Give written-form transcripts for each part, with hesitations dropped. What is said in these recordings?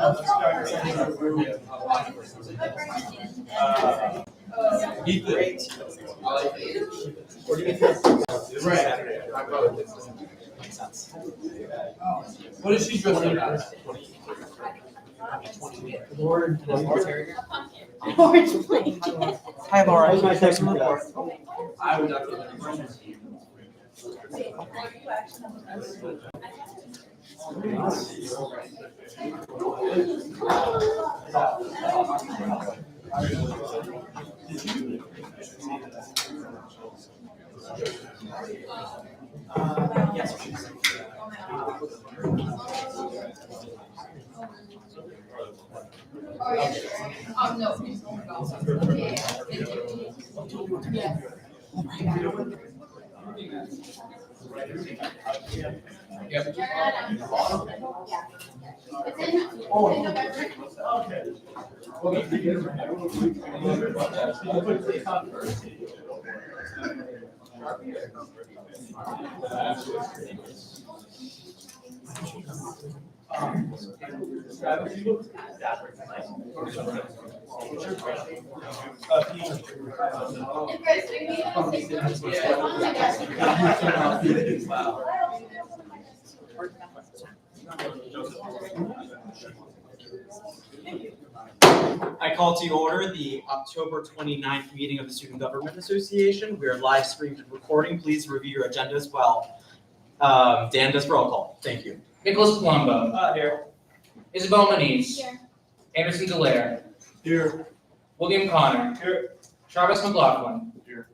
What is she dressed up as? Hi, Laura. I would not get any questions. I call to order the October 29th meeting of the Student Government Association. We are live streamed and recording. Please review your agenda as well. Dan does roll call. Thank you. Nicholas Palumbo. Here. Isabel Moniz. Here. Anderson Dallaire. Here. William Connor. Here. Travis McLaughlin. Here.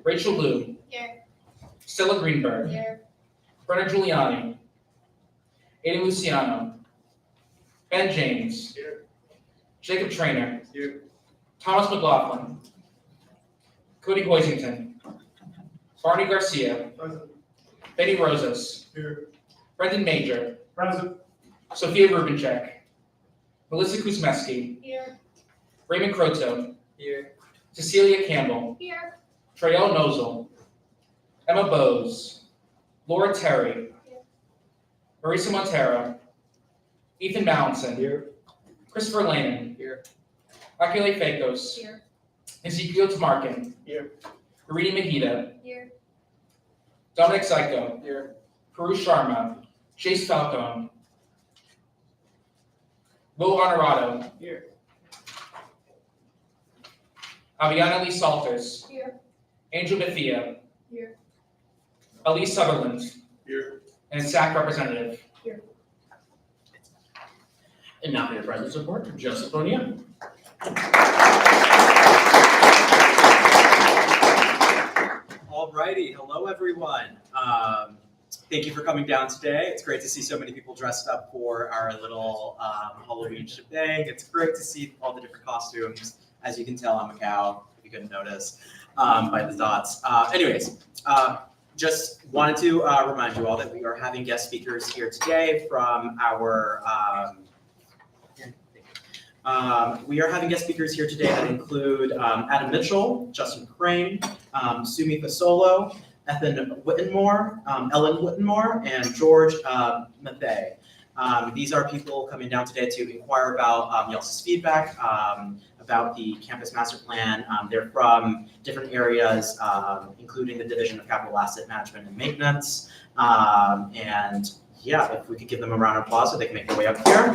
Rachel Liu. Here. Stella Greenberg. Here. Brenna Giuliani. Aiden Luciano. Ben James. Here. Jacob Trainer. Here. Thomas McLaughlin. Cody Hoisington. Barney Garcia. Present. Benny Rosas. Here. Brendan Major. Present. Sophia Rubinchek. Melissa Kuzmeski. Here. Raymond Croto. Here. Cecilia Campbell. Here. Trayelle Nozel. Emma Bose. Laura Terry. Here. Marisa Montero. Ethan Mallinson. Here. Christopher Lehman. Here. Akile Fakos. Here. Ezekiel Tamarkin. Here. Irina Mahida. Here. Dominic Psycho. Here. Peru Sharma. Chase Falcone. Will Honorado. Here. Aviana Lee Salters. Here. Angel Bethia. Here. Elise Sutherland. Here. And SAC representative. And now for your presence report, Joseph O'Neill. Alrighty, hello everyone. Thank you for coming down today. It's great to see so many people dressed up for our little Halloween shebang. It's great to see all the different costumes. As you can tell, I'm a cow, if you couldn't notice, by the dots. Just wanted to remind you all that we are having guest speakers here today from our that include Adam Mitchell, Justin Crane, Sumi Fasolo, Ethan Whittenmore, Ellen Whittenmore, and George Mathey. These are people coming down today to inquire about y'all's feedback about the campus master plan. They're from different areas, including the Division of Capital Asset Management and Maintenance. And yeah, if we could give them a round of applause so they can make their way up here.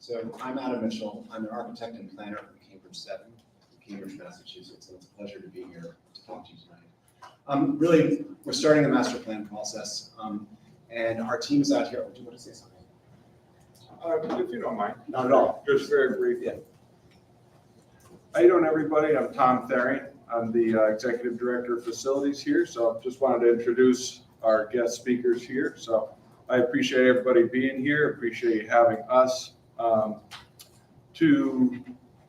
So I'm Adam Mitchell. I'm an architect and planner from Cambridge 7, Cambridge, Massachusetts, and it's a pleasure to be here to talk to you tonight. Really, we're starting the master plan process, and our team is out here. Do you want to say something? If you don't mind. Not at all. Just very brief. Yeah. How you doing, everybody? I'm Tom Thering. I'm the Executive Director of Facilities here, so just wanted to introduce our guest speakers here. So I appreciate everybody being here, appreciate you having us to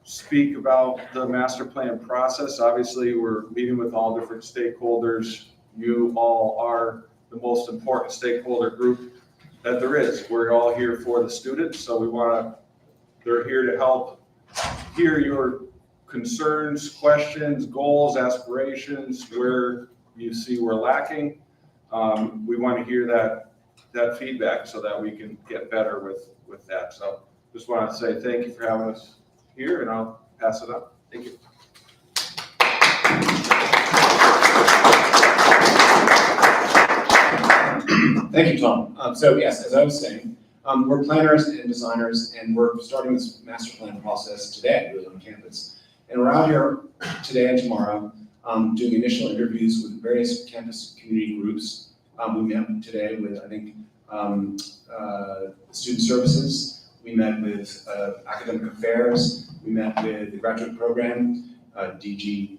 speak about the master plan process. Obviously, we're meeting with all different stakeholders. You all are the most important stakeholder group that there is. We're all here for the students, so they're here to help hear your concerns, questions, goals, aspirations, where you see we're lacking. We want to hear that feedback so that we can get better with that. So just want to say thank you for having us here, and I'll pass it up. Thank you. Thank you, Tom. So yes, as I was saying, we're planners and designers, and we're starting this master plan process today, really, on campus. And we're out here today and tomorrow doing initial interviews with various campus community groups. We met today with, I think, student services. We met with academic affairs. We met with the graduate program, DG.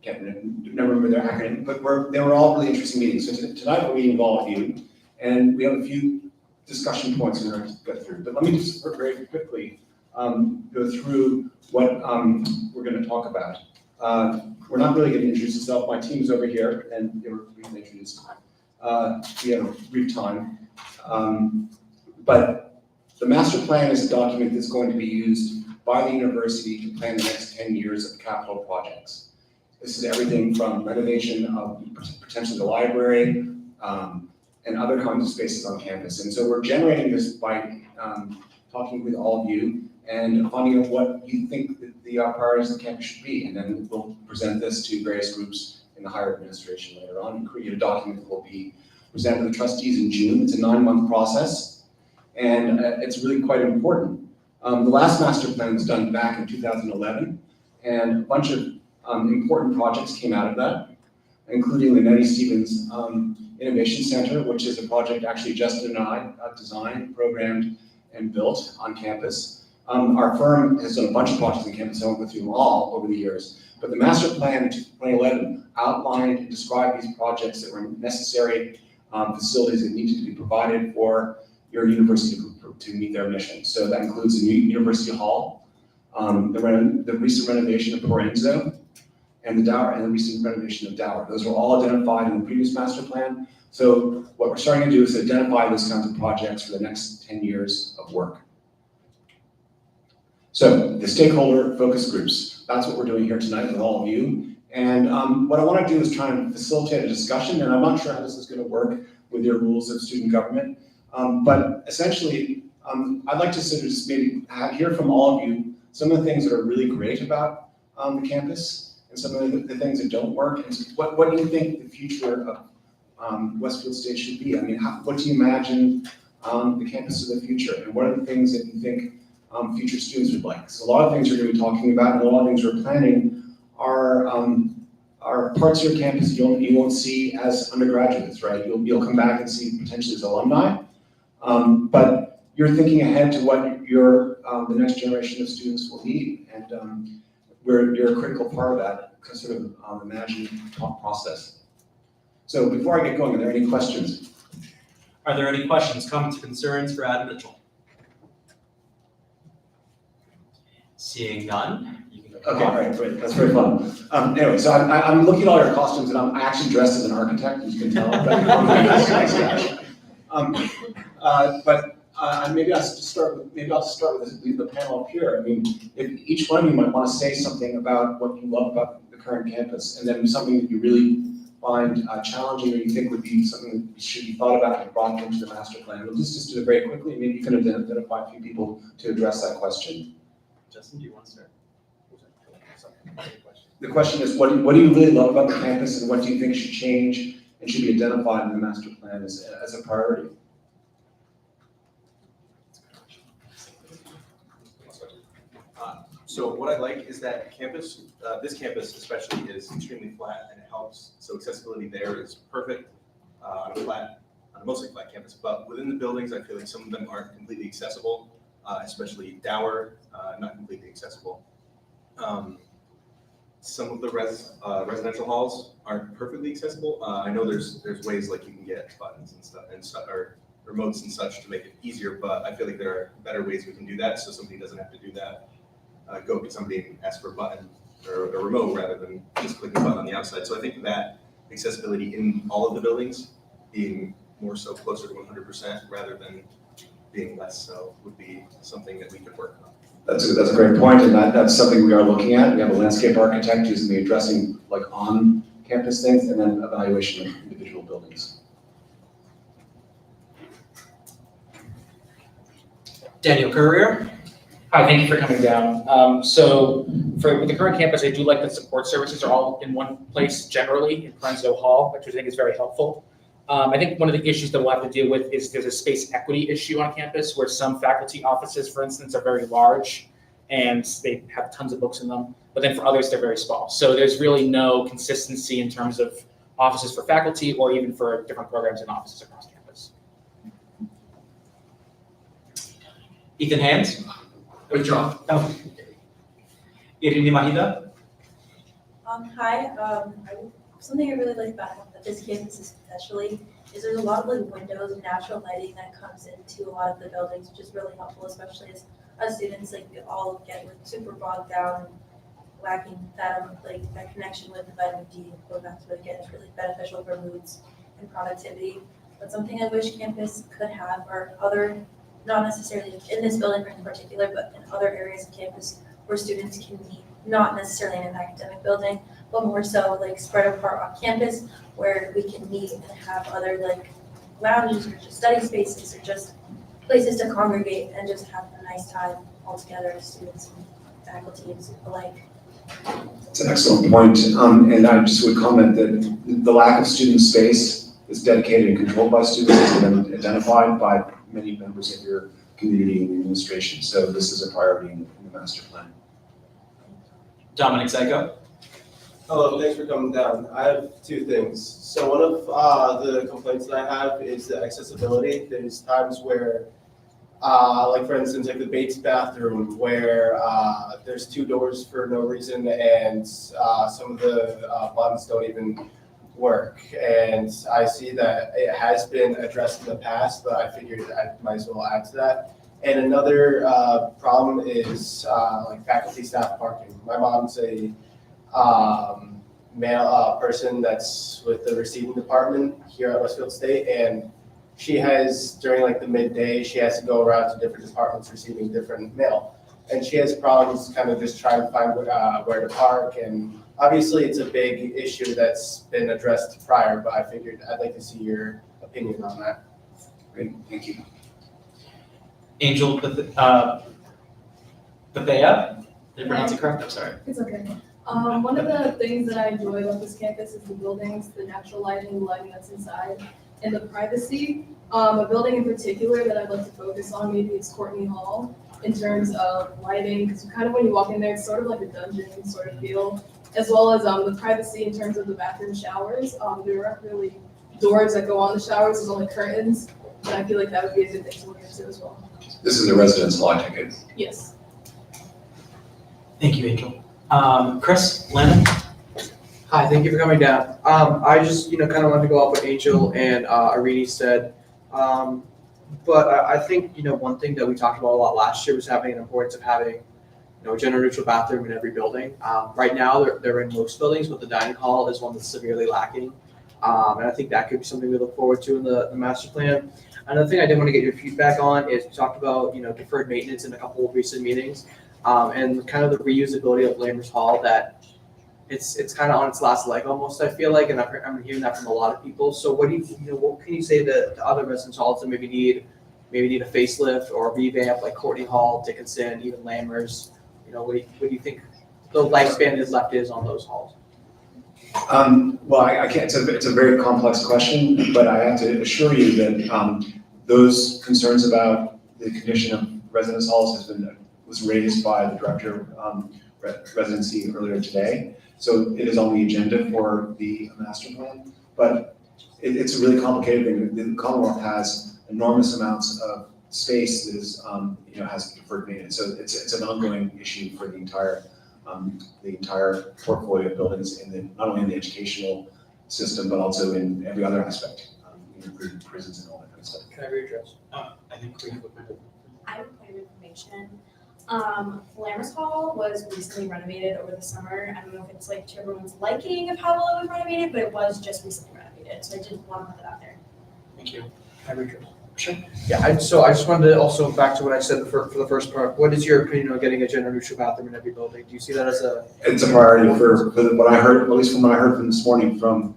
Can't remember their acronym, but they were all really interesting meetings. So tonight we're meeting with all of you, and we have a few discussion points we're going to go through. But let me just very quickly go through what we're going to talk about. We're not really going to introduce ourselves. My team's over here, and they were briefly introduced. We have a brief time. But the master plan is a document that's going to be used by the university to plan the next 10 years of capital projects. This is everything from renovation of potentially the library and other kinds of spaces on campus. And so we're generating this by talking with all of you and finding out what you think that the priorities of the campus should be. And then we'll present this to various groups in the higher administration later on and create a document that will be presented to the trustees in June. It's a 9-month process, and it's really quite important. The last master plan was done back in 2011, and a bunch of important projects came out of that, including the Nettie Stevens Innovation Center, which is a project actually Justin and I designed, programmed, and built on campus. Our firm has done a bunch of projects on campus. I won't go through them all over the years, but the master plan in 2011 outlined and described these projects that were necessary facilities that needed to be provided for your university to meet their mission. So that includes the new University Hall, the recent renovation of Parenzo, and the recent renovation of Dower. Those were all identified in the previous master plan. So what we're starting to do is identify those kinds of projects for the next 10 years of work. So the stakeholder focus groups, that's what we're doing here tonight with all of you. And what I want to do is try and facilitate a discussion, and I'm not sure how this is going to work with your rules of student government, but essentially, I'd like to sort of just maybe hear from all of you some of the things that are really great about the campus, and some of the things that don't work, and what do you think the future of Westfield State should be? I mean, what do you imagine the campus of the future, and what are the things that you think future students would like? So a lot of things we're going to be talking about, and a lot of things we're planning are parts of your campus you won't see as undergraduates, right? You'll come back and see potentially as alumni, but you're thinking ahead to what the next generation of students will need, and you're a critical part of that sort of imagined process. So before I get going, are there any questions? Are there any questions, comments, or concerns for Adam Mitchell? Seeing none, you can go. Okay, all right, great. That's very fun. Anyway, so I'm looking at all your costumes, and I'm actually dressed as an architect, as you can tell. But maybe I'll start with the panel up here. I mean, if each one of you might want to say something about what you love about the current campus, and then something that you really find challenging, or you think would be something that should be thought about and brought into the master plan. We'll just do it very quickly. Maybe you can identify a few people to address that question. Justin, do you want to start? The question is, what do you really love about the campus, and what do you think should change and should be identified in the master plan as a priority? So what I like is that campus, this campus especially, is extremely flat, and it helps. So accessibility there is perfect on a mostly flat campus. But within the buildings, I feel like some of them aren't completely accessible, especially Dower, not completely accessible. Some of the residential halls aren't perfectly accessible. I know there's ways like you can get buttons and stuff or remotes and such to make it easier, but I feel like there are better ways we can do that, so somebody doesn't have to do that. Go to somebody and ask for a button or a remote rather than just clicking a button on the outside. So I think that accessibility in all of the buildings being more so closer to 100% rather than being less so would be something that we could work on. That's a great point, and that's something we are looking at. We have a landscape architect who's going to be addressing like on-campus things and then evaluation of individual buildings. Daniel Courier. Hi, thank you for coming down. So with the current campus, I do like that support services are all in one place generally in Prenzo Hall, which I think is very helpful. I think one of the issues that we'll have to deal with is there's a space equity issue on campus where some faculty offices, for instance, are very large and they have tons of books in them, but then for others, they're very small. So there's really no consistency in terms of offices for faculty or even for different programs and offices across campus. Ethan Haynes. Withdraw. Oh. Irini Mahida. Hi, something I really like about this campus especially is there's a lot of like windows and natural lighting that comes into a lot of the buildings, which is really helpful, especially as students, like we all get like super bogged down, lacking that like that connection with the vitamin D. So that's what again is really beneficial for moods and productivity. But something I wish campus could have are other, not necessarily in this building in particular, but in other areas of campus where students can meet, not necessarily in an academic building, but more so like spread apart on campus where we can meet and have other like lounges or just study spaces or just places to congregate and just have a nice time all together as students and faculty and alike. That's an excellent point. And I just would comment that the lack of student space is dedicated and controlled by students has been identified by many members of your community and administration. So this is a priority in the master plan. Dominic Zyko. Hello, thanks for coming down. I have two things. So one of the complaints that I have is the accessibility. There's times where, like for instance, like the Bates bathroom where there's two doors for no reason and some of the buttons don't even work. And I see that it has been addressed in the past, but I figured I might as well add to that. And another problem is like faculty staff parking. My mom's a male person that's with the receiving department here at Westfield State, and she has during like the midday she has to go around to different departments receiving different mail, and she has problems kind of just trying to find where to park. And obviously it's a big issue that's been addressed prior, but I figured I'd like to see your opinion on that. Great, thank you. Angel Bethea. Did I pronounce it correct? I'm sorry. It's okay. One of the things that I enjoy about this campus is the buildings, the natural lighting, the lighting that's inside, and the privacy. A building in particular that I'd like to focus on maybe is Courtney Hall in terms of lighting, because kind of when you walk in there, it's sort of like a dungeon sort of feel, as well as the privacy in terms of the bathroom showers. There aren't really doors that go on the showers, there's only curtains, and I feel like that would be a good thing to look into as well. This is a residence hall, I take it. Yes. Thank you, Angel. Chris Lennon. Hi, thank you for coming down. I just, kind of wanted to go off what Angel and Irini said. But I think, one thing that we talked about a lot last year was having an importance of having, a gender neutral bathroom in every building. Right now, they're in most buildings, but the dining hall is one that's severely lacking. And I think that could be something we look forward to in the master plan. Another thing I did want to get your feedback on is we talked about, deferred maintenance in a couple of recent meetings. And kind of the reusability of Lamers Hall, that it's kind of on its last leg almost, I feel like, and I'm hearing that from a lot of people. So what can you say to other residence halls that maybe need a facelift or a revamp, like Courtney Hall, Dickinson, even Lamers? What do you think the lifespan is on those halls? Well, I can't. It's a very complex question, but I have to assure you that those concerns about the condition of residence halls was raised by the director of residency earlier today. So it is on the agenda for the master plan, but it's a really complicated thing. The Commonwealth has enormous amounts of space that is, has deferred maintenance. So it's an ongoing issue for the entire portfolio of buildings not only in the educational system, but also in every other aspect, including prisons and all that kind of stuff. Can I readdress? I think we have I have a point of information. Lamers Hall was recently renovated over the summer. I don't know if it's to everyone's liking of how well it was renovated, but it was just recently renovated. So I did want to put that out there. Thank you. Yeah, so I just wanted to also, back to what I said for the first part, what is your opinion on getting a gender neutral bathroom in every building? Do you see that as a? It's a priority for what I heard, at least from what I heard from this morning from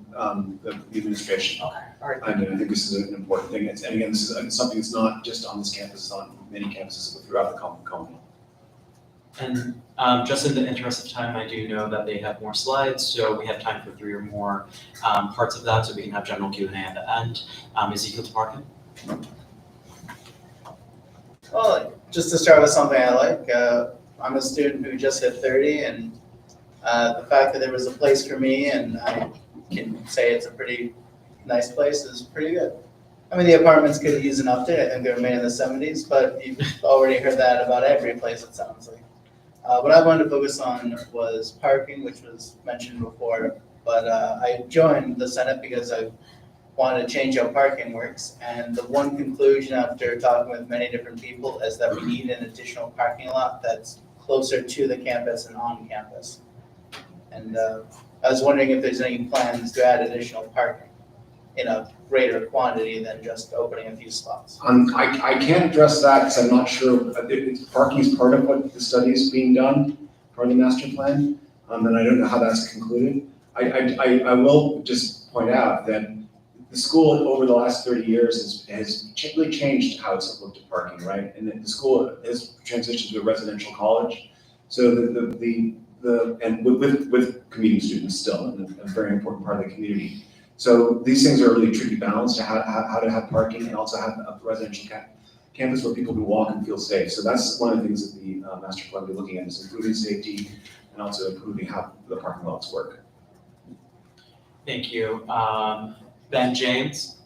the administration. Okay, all right. I mean, I think this is an important thing. And again, this is something that's not just on this campus, it's on many campuses throughout the county. And just in the interest of time, I do know that they have more slides, so we have time for 3 or more parts of that, so we can have general Q&A at the end. Ezekiel Tamarkin? Well, just to start with something I like, I'm a student who just hit 30, and the fact that there was a place for me and I can say it's a pretty nice place is pretty good. I mean, the apartments could use an update. I think they were made in the 70s, but you've already heard that about every place, it sounds like. What I wanted to focus on was parking, which was mentioned before, but I joined the Senate because I wanted to change how parking works. And the one conclusion after talking with many different people is that we need an additional parking lot that's closer to the campus and on campus. And I was wondering if there's any plans to add additional parking in a greater quantity than just opening a few slots. I can't address that because I'm not sure. Parking is part of what the study is being done for the master plan, and I don't know how that's concluded. I will just point out that the school over the last 30 years has really changed how it's looked at parking, right? And the school has transitioned to a residential college. So and with commuting students still, and a very important part of the community. So these things are really tricky balance to how to have parking and also have a residential campus where people can walk and feel safe. So that's one of the things that the master plan will be looking at, is improving safety and also improving how the parking lots work. Thank you. Ben James?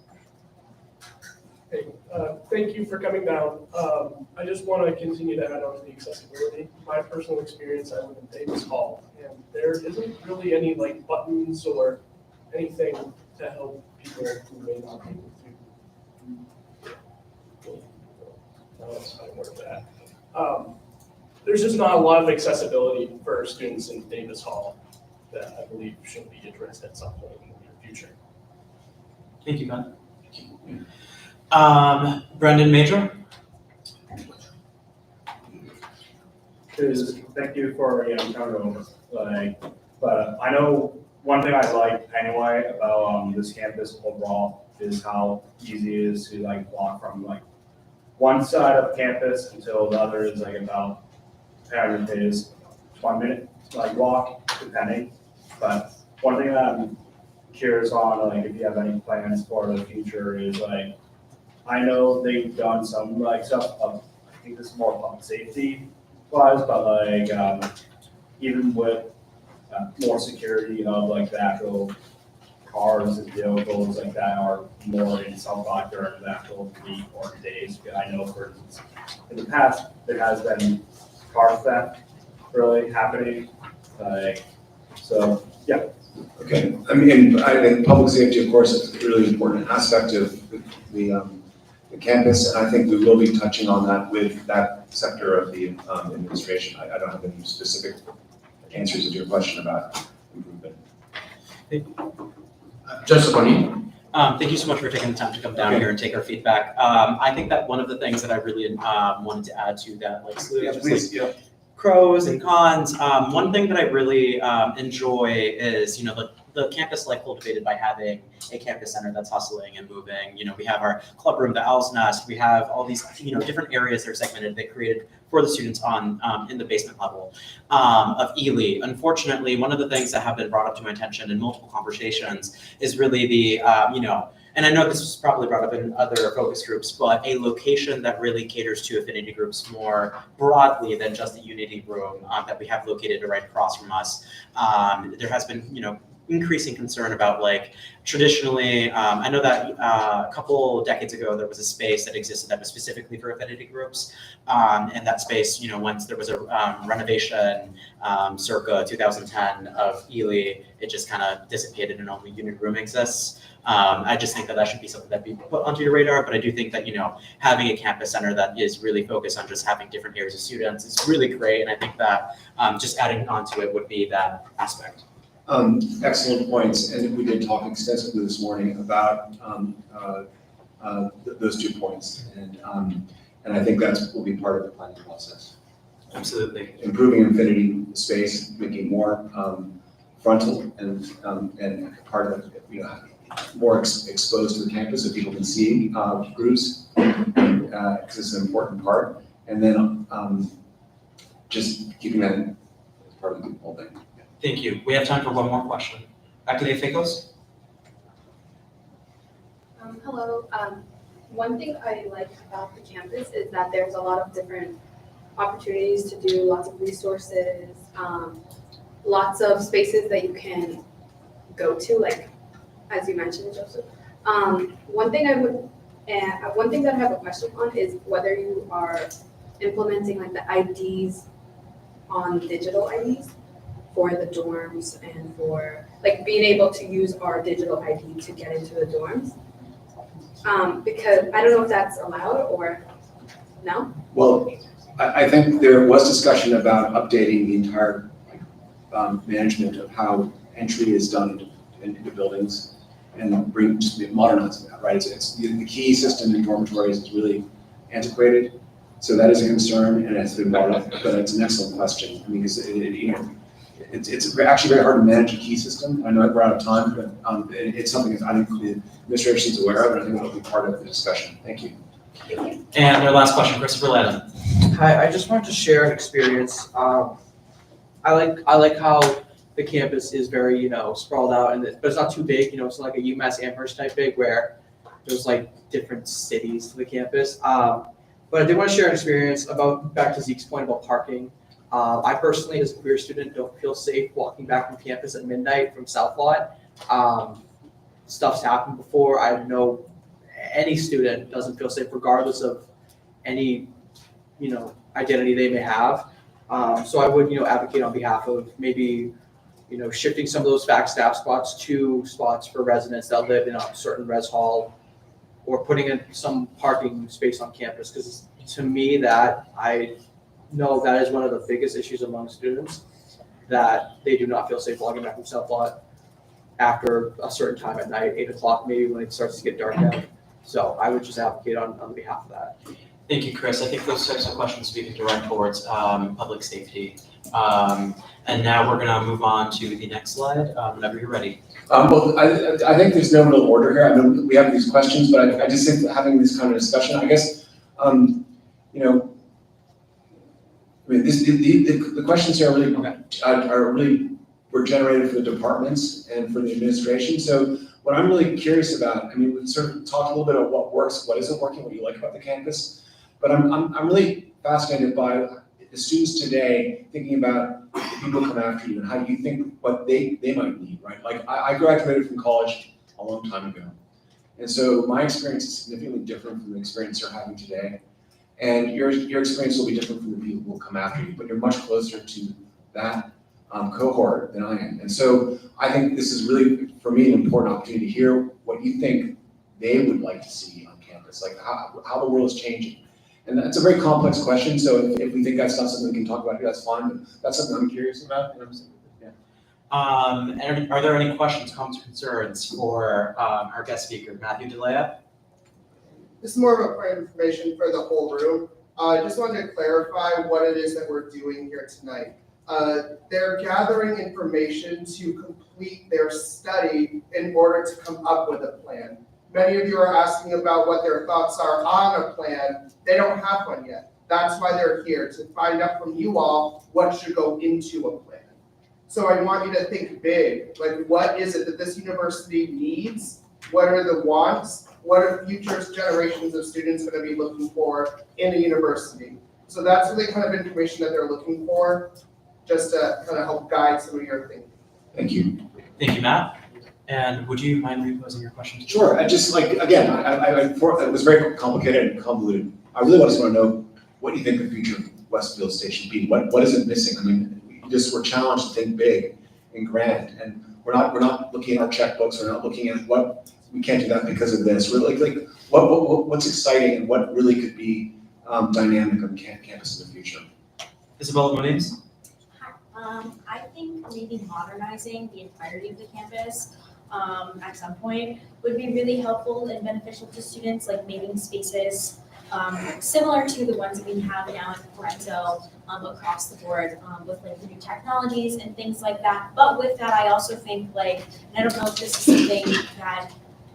Hey, thank you for coming down. I just want to continue to add on to the accessibility. My personal experience, I live in Davis Hall, and there isn't really any like buttons or anything to help people who may not be able to. That's not where it's at. There's just not a lot of accessibility for students in Davis Hall that I believe should be addressed at some point in the near future. Thank you, Ben. Brendan Major? Thank you for coming over. But I know one thing I like anyway about this campus overall is how easy it is to walk from one side of campus until the other is about 1 minute walk depending. But one thing that I'm curious on if you have any plans for the future is I know they've done some stuff of, I think this is more public safety wise, but even with more security of the actual cars and vehicles that are more in self-lock during the actual week or days. I know, for instance, in the past there has been car theft really happening. So yeah. Okay, I mean, I think public safety, of course, is a really important aspect of the campus, and I think we will be touching on that with that sector of the administration. I don't have any specific answers to your question about improvement. Joseph O'Neill. Thank you so much for taking the time to come down here and take our feedback. I think that one of the things that I really wanted to add to that, pros and cons. One thing that I really enjoy is, the campus life cultivated by having a campus center that's hustling and moving. We have our club room, the Owl's Nest. We have all these, different areas that are segmented that created for the students on in the basement level of Ely. Unfortunately, one of the things that have been brought up to my attention in multiple conversations is really the, and I know this was probably brought up in other focus groups, but a location that really caters to affinity groups more broadly than just the Unity room that we have located right across from us. There has been, increasing concern about traditionally, I know that a couple decades ago there was a space that existed that was specifically for affinity groups, and that space, once there was a renovation circa 2010 of Ely, it just kind of dissipated and only unit room exists. I just think that should be something that be put onto your radar, but I do think that, having a campus center that is really focused on just having different areas of students is really great, and I think that just adding onto it would be that aspect. Excellent points, and we did talk extensively this morning about those 2 points. And I think will be part of the planning process. Absolutely. Improving infinity space, making more frontal and part of, more exposed to the campus so people can see groups, because it's an important part. And then just keeping that as part of the whole thing. Thank you. We have time for one more question. Dr. De Ficos? Hello. One thing I like about the campus is that there's a lot of different opportunities to do lots of resources, lots of spaces that you can go to, like as you mentioned, Joseph. One thing that I have a question on is whether you are implementing like the IDs on digital IDs for the dorms and for like being able to use our digital ID to get into the dorms. Because I don't know if that's allowed or no? Well, I think there was discussion about updating the entire management of how entry is done into buildings and modernizing that, right? It's the key system in dormitories is really antiquated. So that is a concern, and it's been brought up, but it's an excellent question. I mean, it's actually very hard to manage a key system. I know we're out of time, but it's something that I think the administration is aware of, and I think it'll be part of the discussion. Thank you. And our last question, Christopher Lanham. Hi, I just wanted to share an experience. I like how the campus is very, sprawled out, but it's not too big. It's like a UMass Amherst type big where there's like different cities to the campus. But I did want to share an experience back to Zeke's point about parking. I personally, as a queer student, don't feel safe walking back from campus at midnight from South Lot. Stuff's happened before. I know any student doesn't feel safe regardless of any, identity they may have. So I would, advocate on behalf of maybe, shifting some of those fac staff spots to spots for residents that live in a certain res hall, or putting in some parking space on campus, because to me that I know that is one of the biggest issues among students, that they do not feel safe walking back from South Lot after a certain time at night, 8 o'clock maybe, when it starts to get dark out. So I would just advocate on behalf of that. Thank you, Chris. I think those types of questions we can direct towards public safety. And now we're gonna move on to the next slide, whenever you're ready. Well, I think there's no real order here. I mean, we have these questions, but I just think that having this kind of discussion, I guess, the questions here were generated for the departments and for the administration. So what I'm really curious about, we sort of talked a little bit about what works, what isn't working, what you like about the campus, but I'm really fascinated by the students today thinking about the people who come after you and how you think what they might need, right? Like I graduated from college a long time ago. And so my experience is significantly different from the experience you're having today. And your experience will be different from the people who will come after you, but you're much closer to that cohort than I am. And so I think this is really, for me, an important opportunity to hear what you think they would like to see on campus, like how the world is changing. And that's a very complex question, so if we think that's not something we can talk about here, that's fine, but that's something I'm curious about. And are there any questions, comments, or concerns for our guest speaker, Matthew DeLea? This is more of a point of information for the whole room. I just wanted to clarify what it is that we're doing here tonight. They're gathering information to complete their study in order to come up with a plan. Many of you are asking about what their thoughts are on a plan. They don't have one yet. That's why they're here, to find out from you all what should go into a plan. So I want you to think big. Like, what is it that this university needs? What are the wants? What are future generations of students going to be looking for in a university? So that's the kind of information that they're looking for, just to kind of help guide some of your thinking. Thank you. Thank you, Matt. And would you mind reposing your question? Sure. I just again, it was very complicated and convoluted. I really just want to know what you think the future of Westfield Station should be. What is it missing? We're challenged to think big and grand, and we're not looking at our checkbooks. We're not looking at what we can't do that because of this. We're like what's exciting and what really could be dynamic on campus in the future. Isabella Muniz? I think maybe modernizing the entirety of the campus. at some point would be really helpful and beneficial to students, like meeting spaces similar to the ones that we have now in Parental across the board with like the new technologies and things like that. But with that, I also think like, and I don't know if this is something that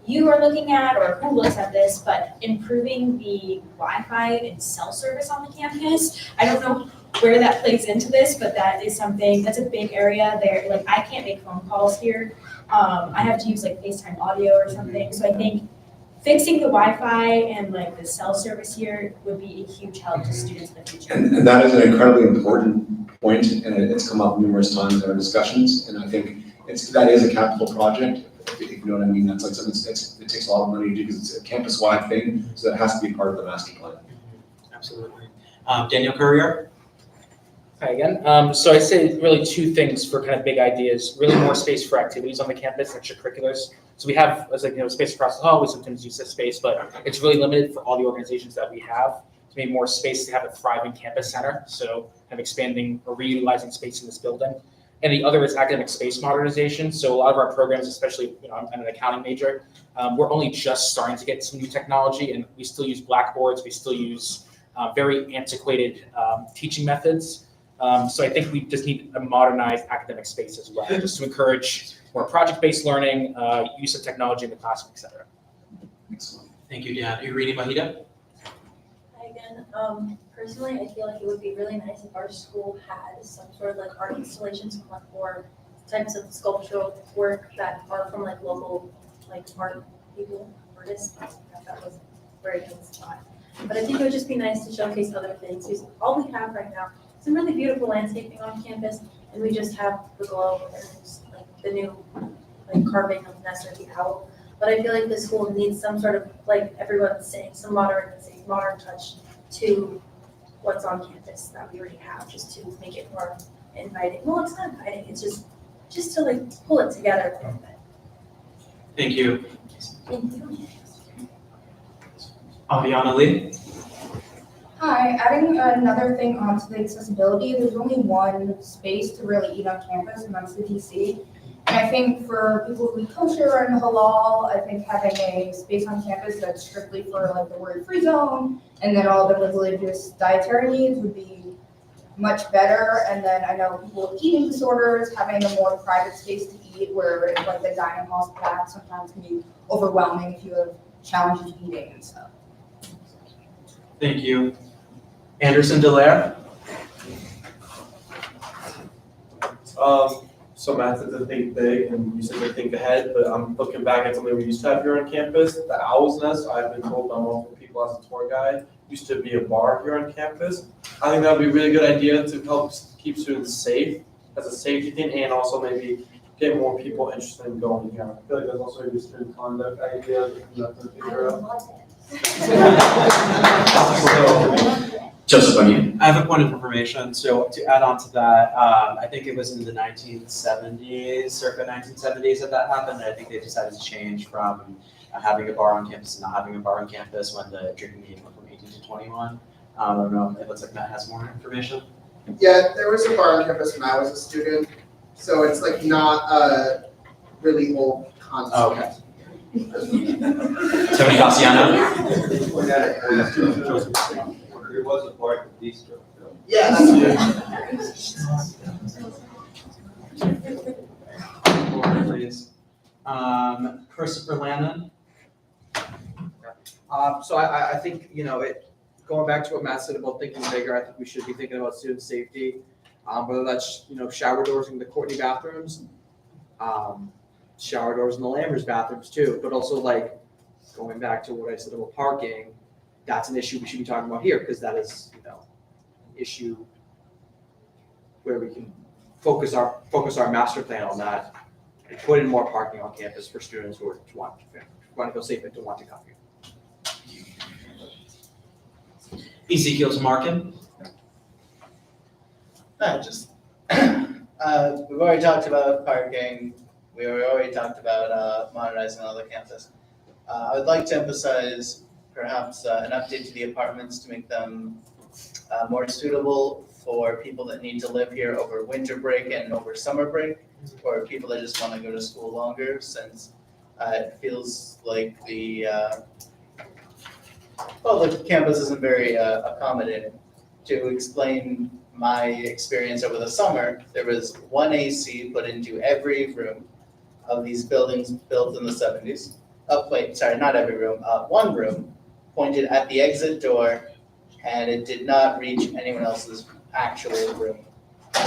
you are looking at or who looks at this, but improving the Wi-Fi and cell service on the campus. I don't know where that plays into this, but that is something, that's a big area there. Like I can't make phone calls here. I have to use like FaceTime audio or something. So I think fixing the Wi-Fi and like the cell service here would be a huge help to students in the future. And that is an incredibly important point, and it's come up numerous times in our discussions, and I think that is a capital project, if you know what I mean. That's like something, it takes a lot of money to do because it's a campus-wide thing, so that has to be part of the master plan. Absolutely. Daniel Courier? Hi again. So I say really two things for kind of big ideas. Really more space for activities on the campus, extracurriculars. So we have, as like, space across the hall. We sometimes use this space, but it's really limited for all the organizations that we have. To make more space to have a thriving campus center. So kind of expanding or reutilizing space in this building. And the other is academic space modernization. So a lot of our programs, especially, I'm an accounting major, we're only just starting to get some new technology, and we still use blackboards. We still use very antiquated teaching methods. So I think we just need a modernized academic space as well, just to encourage more project-based learning, use of technology in the classroom, et cetera. Excellent. Thank you, Dan. Irini Mahida? Hi again. Personally, I feel like it would be really nice if our school had some sort of like art installations from like or types of sculptural work that are from like local like art people, artists. That was a very good spot. But I think it would just be nice to showcase other things. Because all we have right now, some really beautiful landscaping on campus, and we just have the globe and just, like the new like carving of Nestor the owl. But I feel like the school needs some sort of, like everyone's saying, some modern touch to what's on campus that we already have, just to make it more inviting. Well, it's not inviting, it's just to like pull it together a little bit. Thank you. Thank you. Aviana Lee? Hi, adding another thing onto the accessibility, there's only one space to really eat on campus, and that's the DC. And I think for people who eat kosher or in the halal, I think having a space on campus that's strictly for like the worry-free zone, and then all the religious dietary needs would be much better. And then I know people with eating disorders, having a more private space to eat, where like the dining hall's packed sometimes can be overwhelming if you have challenges eating and stuff. Thank you. Anderson Delaire? So Matt said to think big, and you said to think ahead, but I'm looking back at something we used to have here on campus, the Owl's Nest. I've been told by multiple people as a tour guide, used to be a bar here on campus. I think that would be a really good idea to help keep students safe as a safety thing, and also maybe get more people interested in going here. I feel like that's also a good student conduct idea that you have to figure out. Joseph, I have a point of information. So to add on to that, I think it was in the 1970s, circa 1970s that happened. I think they decided to change from having a bar on campus to not having a bar on campus when the drinking age went from 18 to 21. I don't know, it looks like Matt has more information. Yeah, there was a bar on campus when I was a student, so it's like not a really old concept. Oh, okay. Tony Cassiano? There was a part of Easter. Yeah, Please. Christopher Lannon? So I think, going back to what Matt said about thinking bigger, I think we should be thinking about student safety, whether that's, shower doors in the Courtney bathrooms, shower doors in the Lammers bathrooms too, but also like going back to what I said about parking, that's an issue we should be talking about here, because that is, issue where we can focus our master plan on that and put in more parking on campus for students who want to feel safe and to want to come here. Ezekiel Markin? We've already talked about parking. We already talked about modernizing all the campus. I would like to emphasize perhaps an update to the apartments to make them more suitable for people that need to live here over winter break and over summer break. or people that just want to go to school longer, since it feels like the campus isn't very accommodating. To explain my experience over the summer, there was one AC put into every room of these buildings built in the 70s. Oh, wait, sorry, not every room, one room pointed at the exit door, and it did not reach anyone else's actual room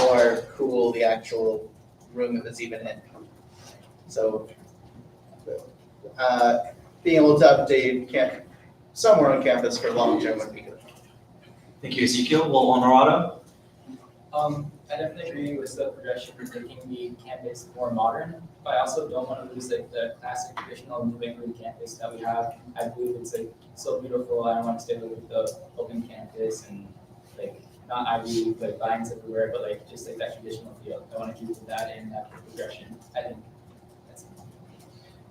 or cool the actual room it was even in. So, being able to update somewhere on campus for long term would be good. Thank you, Ezekiel. Will Honorado? I definitely agree with the progression of making the campus more modern, but I also don't want to lose like the classic traditional New England campus that we have. I believe it's like so beautiful. I don't want to stay with the open campus and like not Ivy like lines everywhere, but like just like that traditional feel. I want to keep that in that progression. I think that's it.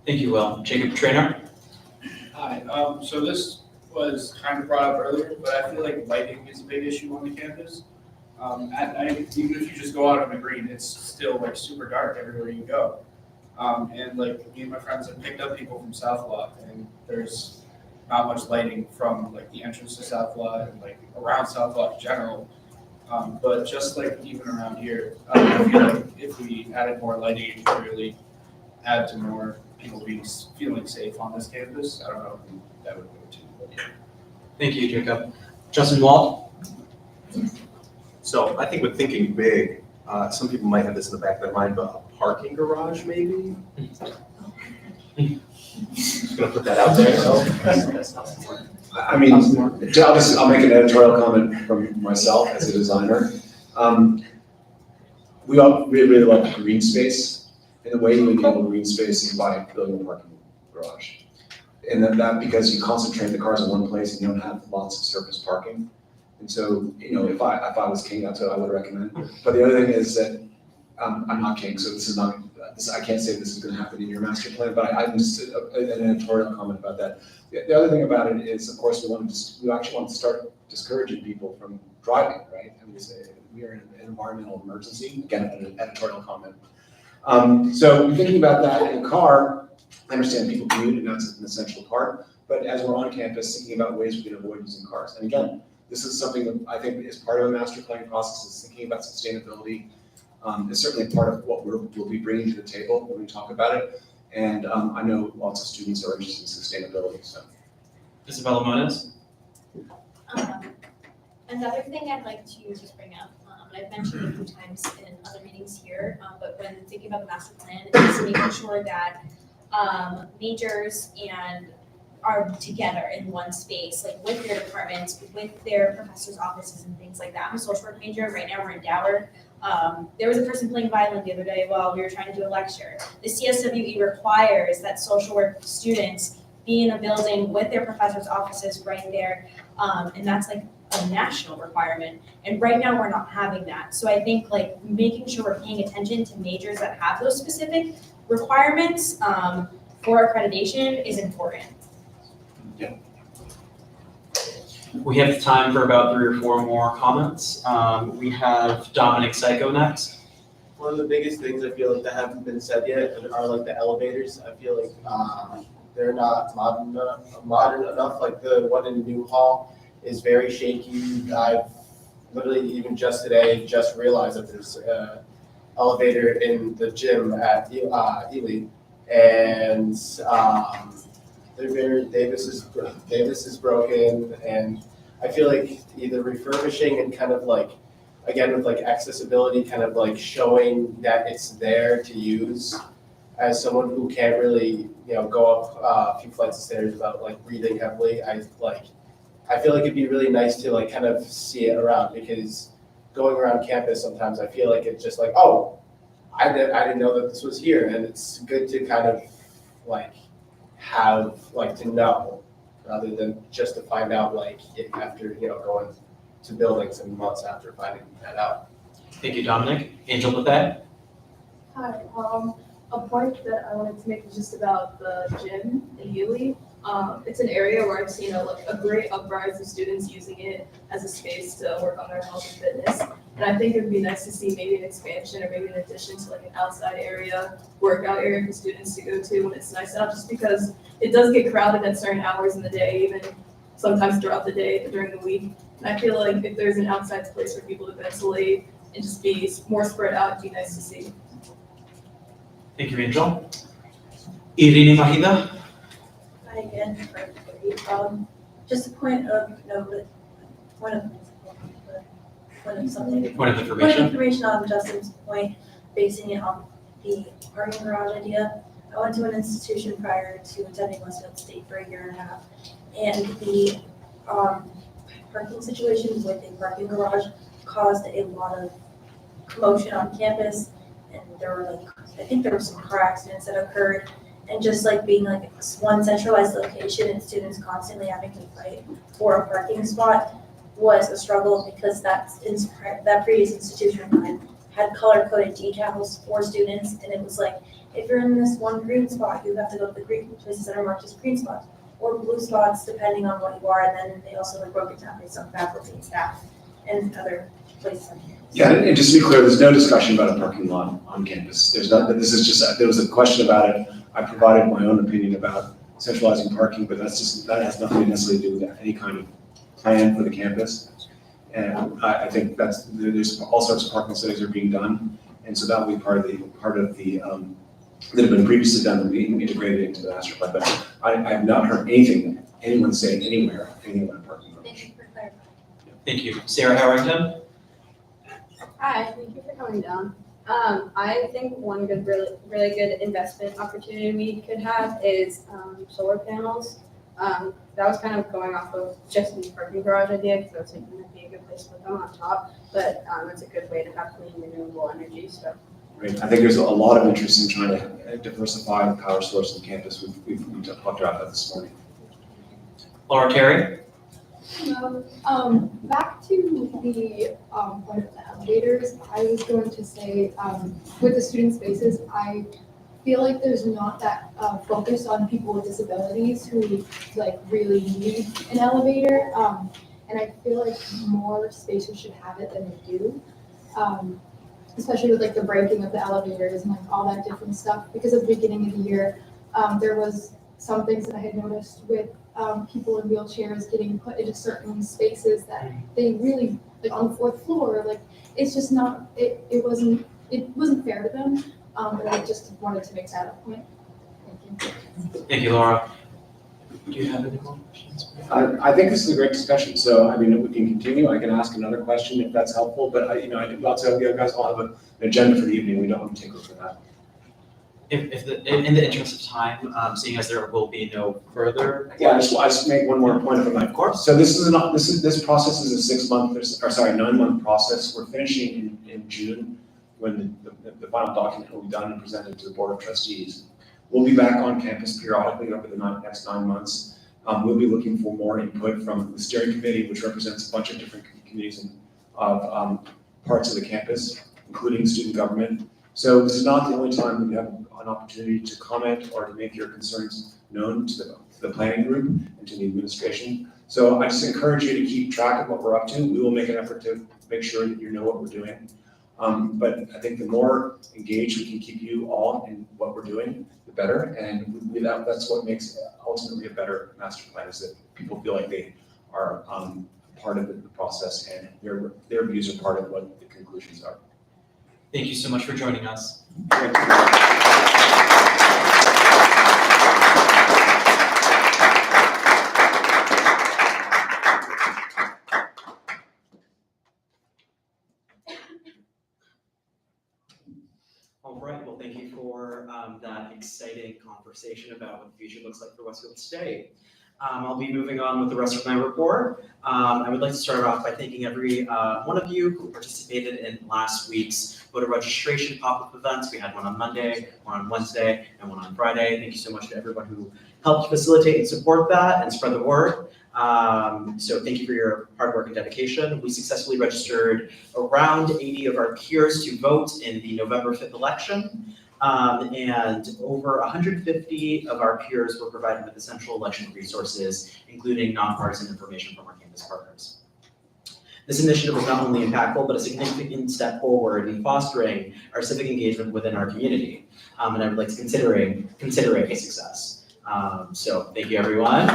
Thank you, Will. Jacob Trainer? Hi, so this was kind of brought up earlier, but I feel like lighting is a big issue on the campus. At night, even if you just go out on the green, it's still like super dark everywhere you go. And like me and my friends have picked up people from South Law, and there's not much lighting from like the entrance to South Law and like around South Law in general. But just like even around here, I feel like if we added more lighting, it could really add to more people feeling safe on this campus. I don't know who that would go to, but yeah. Thank you, Jacob. Justin Wald? So I think with thinking big, some people might have this in the back of their mind, but a parking garage maybe? Just gonna put that out there, so. I mean, I'll make an editorial comment from myself as a designer. We really like green space, and the way you enable green space is by building a parking garage. And that because you concentrate the cars in one place and you don't have lots of surface parking. And so, if I was king, that's what I would recommend. But the other thing is that I'm not king, so this is not. I can't say this is going to happen in your master plan. But I'm just an editorial comment about that. The other thing about it is, of course, we actually want to start discouraging people from driving, right? I mean, we are in an environmental emergency. Again, an editorial comment. So thinking about that in a car, I understand people commute, and that's an essential part. But as we're on campus, thinking about ways we can avoid using cars. And again, this is something that I think is part of a master planning process, is thinking about sustainability. It's certainly part of what we'll be bringing to the table when we talk about it. And I know lots of students are interested in sustainability, so. Isabella Moniz? Another thing I'd like to just bring up, and I've mentioned it a few times in other meetings here, but when thinking about the master plan, is making sure that majors and are together in one space, like with their departments, with their professors' offices and things like that. I'm a social work major, right now we're in Dower. There was a person playing violin the other day while we were trying to do a lecture. The CSWE requires that social work students be in a building with their professors' offices right there, and that's like a national requirement. And right now we're not having that. So I think like making sure we're paying attention to majors that have those specific requirements for accreditation is important. Yeah. We have time for about 3 or 4 more comments. We have Dominic Psycho next. One of the biggest things I feel like that haven't been said yet are like the elevators. I feel like they're not modern enough. Like the one in New Hall is very shaky. I've literally even just today realized that there's an elevator in the gym at Ely, and Davis is broken, and I feel like either refurbishing and kind of like, again with like accessibility, kind of like showing that it's there to use. As someone who can't really, go up a few flights of stairs without like breathing heavily, I feel like it'd be really nice to like kind of see it around, because going around campus sometimes I feel like it's just like, oh, I didn't know that this was here, and it's good to kind of like have like to know rather than just to find out like after going to buildings and months after finding that out. Thank you, Dominic. Angel Lefebvre? Hi, a point that I wanted to make is just about the gym in Ely. It's an area where I've seen a great uprise of students using it as a space to work on their health and fitness. And I think it would be nice to see maybe an expansion or maybe an addition to like an outside area, workout area for students to go to when it's nice out, just because it does get crowded at certain hours in the day, even sometimes throughout the day, during the week. And I feel like if there's an outside place for people to ventilate and just be more spread out, it'd be nice to see. Thank you, Angel. Irene Mahida. Hi again, just a point of note, point of something. Point of information. Point of information on Justin's point, basing it on the parking garage idea. I went to an institution prior to attending Westfield State for a year and a half, and the parking situation with a parking garage caused a lot of commotion on campus, and there were I think there were some car accidents that occurred, and just being one centralized location and students constantly having to fight for a parking spot was a struggle, because that previous institution of mine had color-coded decals for students, and it was if you're in this one green spot, you have to go to the green places that are marked as green spots, or blue spots, depending on what you are, and then they also broke it down based on faculty and staff and other places on campus. Yeah, and just to be clear, there's no discussion about a parking lot on campus. There's not, this is just, there was a question about it. I provided my own opinion about centralizing parking, but that has nothing necessarily to do with any kind of plan for the campus. And I think there's all sorts of parking studies are being done, and so that will be part of the that have been previously done and being integrated into the master plan. But I have not heard anyone say anywhere anything about parking. Thank you for clarifying. Thank you. Sarah Harrington. Hi, thank you for coming down. I think one really good investment opportunity we could have is solar panels. That was kind of going off of just the parking garage idea, because I was thinking that'd be a good place to put them on top, but it's a good way to have clean renewable energy. So. Right. I think there's a lot of interest in trying to diversify the power source on campus. We've talked about that this morning. Laura Terry. Back to the point of the elevators, I was going to say, with the student spaces, I feel like there's not that focus on people with disabilities who really need an elevator, and I feel like more spaces should have it than they do, especially with the breaking of the elevators and all that different stuff. Because at the beginning of the year, there was some things that I had noticed with people in wheelchairs getting put into certain spaces that they really on the fourth floor. It's just not. It wasn't fair to them. And I just wanted to make that a point. Thank you. Thank you, Laura. Do you have any more questions? I think this is a great discussion. So, I mean, we can continue. I can ask another question if that's helpful. But I do also, you guys all have an agenda for the evening. We don't want to take over that. In the interest of time, seeing as there will be no further. Yeah, I just make one more point, if I might. Of course. So this process is a 9-month process. We're finishing in June, when the final document will be done and presented to the Board of Trustees. We'll be back on campus periodically over the next 9 months. We'll be looking for more input from the steering committee, which represents a bunch of different committees of parts of the campus, including student government. So this is not the only time that you have an opportunity to comment or to make your concerns known to the planning group and to the administration. So I just encourage you to keep track of what we're up to. We will make an effort to make sure that you know what we're doing. But I think the more engaged we can keep you all in what we're doing, the better. And that's what makes ultimately a better master plan, is that people feel like they are part of the process, and their views are part of what the conclusions are. Thank you so much for joining us. All right, well, thank you for that exciting conversation about what the future looks like for Westfield State. I'll be moving on with the rest of my report. I would like to start off by thanking every one of you who participated in last week's voter registration pop-up events. We had one on Monday, one on Wednesday, and one on Friday. Thank you so much to everyone who helped facilitate and support that and spread the word. So thank you for your hard work and dedication. We successfully registered around 80 of our peers to vote in the November 5th election. And over 150 of our peers were provided with essential election resources, including nonpartisan information from our campus partners. This initiative was not only impactful, but a significant step forward in fostering our civic engagement within our community. And I would like to consider it a success. So thank you, everyone.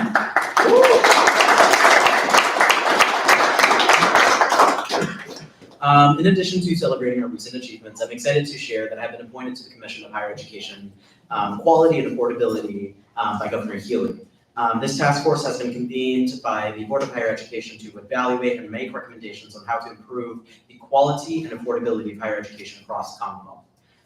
In addition to celebrating our recent achievements, I'm excited to share that I've been appointed to the Commission of Higher Education Quality and Affordability by Governor Healy. This task force has been convened by the Board of Higher Education to evaluate and make recommendations on how to improve the quality and affordability of higher education across the Commonwealth.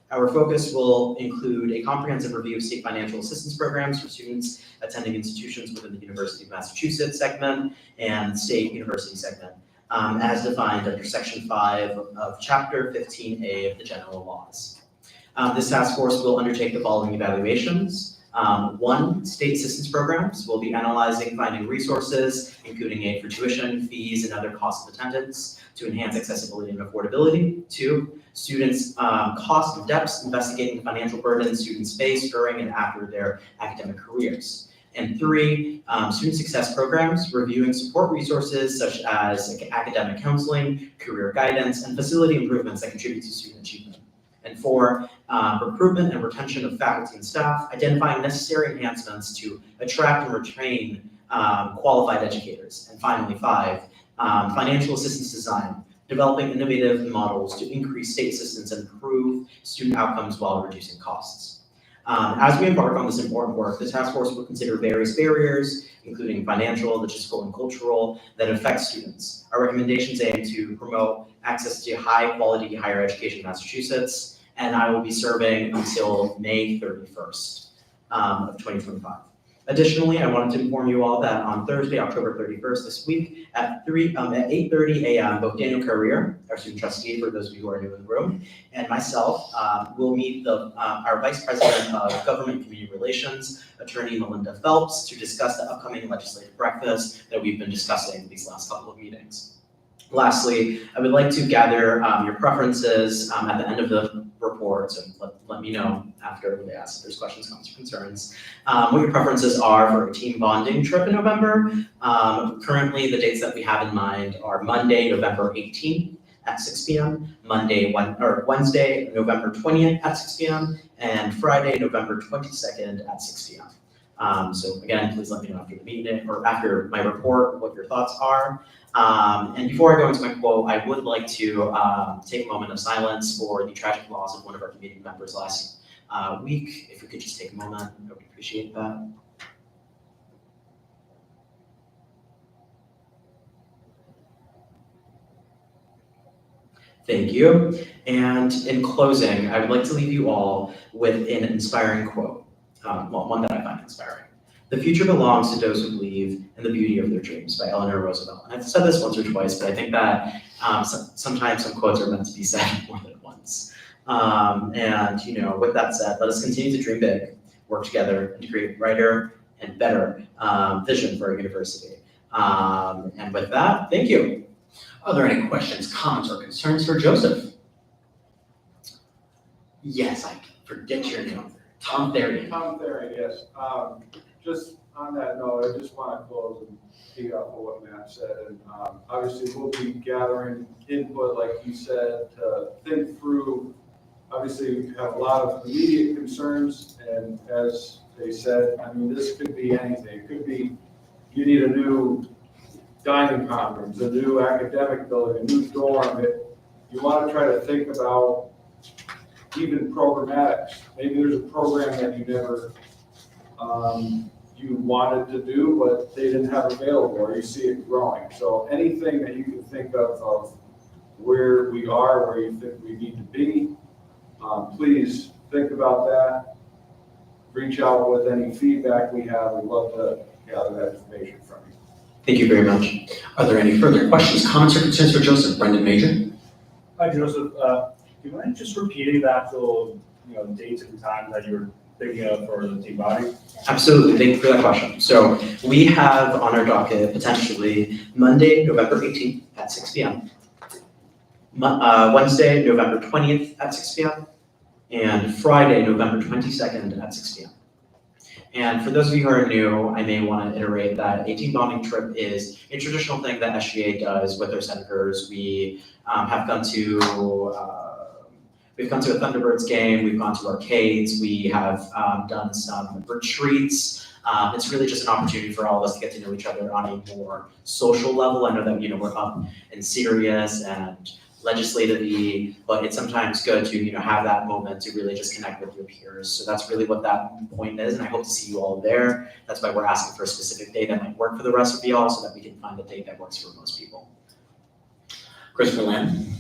Our focus will include a comprehensive review of state financial assistance programs for students attending institutions within the University of Massachusetts segment and state university segment, as defined under Section 5 of Chapter 15A of the General Laws. This task force will undertake the following evaluations. 1, state assistance programs. We'll be analyzing finding resources, including aid for tuition, fees, and other costs of attendance to enhance accessibility and affordability. 2, students' costs and depths, investigating the financial burden students face during and after their academic careers. And 3, student success programs, reviewing support resources such as academic counseling, career guidance, and facility improvements that contribute to student achievement. And 4, recruitment and retention of faculty and staff, identifying necessary enhancements to attract and retain qualified educators. And finally, 5, financial assistance design, developing innovative models to increase state assistance and improve student outcomes while reducing costs. As we embark on this important work, the task force will consider various barriers, including financial, logistical, and cultural, that affect students. Our recommendations aim to promote access to high-quality higher education in Massachusetts, and I will be serving until May 31st of 2025. Additionally, I wanted to inform you all that on Thursday, October 31st this week at 8:30 a.m., both Daniel Carrier, our student trustee, for those of you who are new in the room, and myself will meet our Vice President of Government Community Relations, Attorney Melinda Phelps, to discuss the upcoming legislative breakfast that we've been discussing these last couple of meetings. Lastly, I would like to gather your preferences at the end of the report, so let me know after they ask if there's questions, comments, or concerns, what your preferences are for a team bonding trip in November. Currently, the dates that we have in mind are Monday, November 18th at 6 p.m., Wednesday, November 20th at 6 p.m., and Friday, November 22nd at 6 p.m. So again, please let me know after the meeting or after my report what your thoughts are. And before I go into my quote, I would like to take a moment of silence for the tragic loss of one of our community members last week. If we could just take a moment, I would appreciate that. Thank you. And in closing, I would like to leave you all with an inspiring quote, one that I find inspiring. "The future belongs to those who believe in the beauty of their dreams," by Eleanor Roosevelt. And I've said this once or twice, but I think that sometimes some quotes are meant to be said more than once. And with that said, let us continue to dream big, work together, and to create a brighter and better vision for our university. And with that, thank you. Are there any questions, comments, or concerns for Joseph? Yes, I forget your name. Tom Therian. Tom Therian, yes. Just on that note, I just want to close and key off of what Matt said. And obviously, we'll be gathering input, like you said, to think through. Obviously, we have a lot of immediate concerns, and as they said, I mean, this could be anything. It could be you need a new dining conference, a new academic building, a new dorm. You want to try to think about even programmatics. Maybe there's a program that you never you wanted to do, but they didn't have available, or you see it growing. So anything that you can think of where we are, where you think we need to be, please think about that. Reach out with any feedback we have. We'd love to gather that information from you. Thank you very much. Are there any further questions, comments, or concerns for Joseph? Brendan Major? Hi, Joseph. Do you mind just repeating the actual dates and times that you were thinking of for the team body? Absolutely. Thank you for that question. So we have on our docket potentially Monday, November 18th at 6 p.m. Wednesday, November 20th at 6 p.m. and Friday, November 22nd at 6 p.m. And for those of you who are new, I may want to iterate that a team bonding trip is a traditional thing that SGA does with their senators. We have gone to we've gone to a Thunderbirds game, we've gone to arcades, we have done some retreats. It's really just an opportunity for all of us to get to know each other on a more social level. I know that we're up and serious and legislatively, but it's sometimes good to have that moment to really just connect with your peers. So that's really what that point is, and I hope to see you all there. That's why we're asking for a specific day that might work for the rest of y'all, so that we can find a date that works for most people. Christopher Lamb.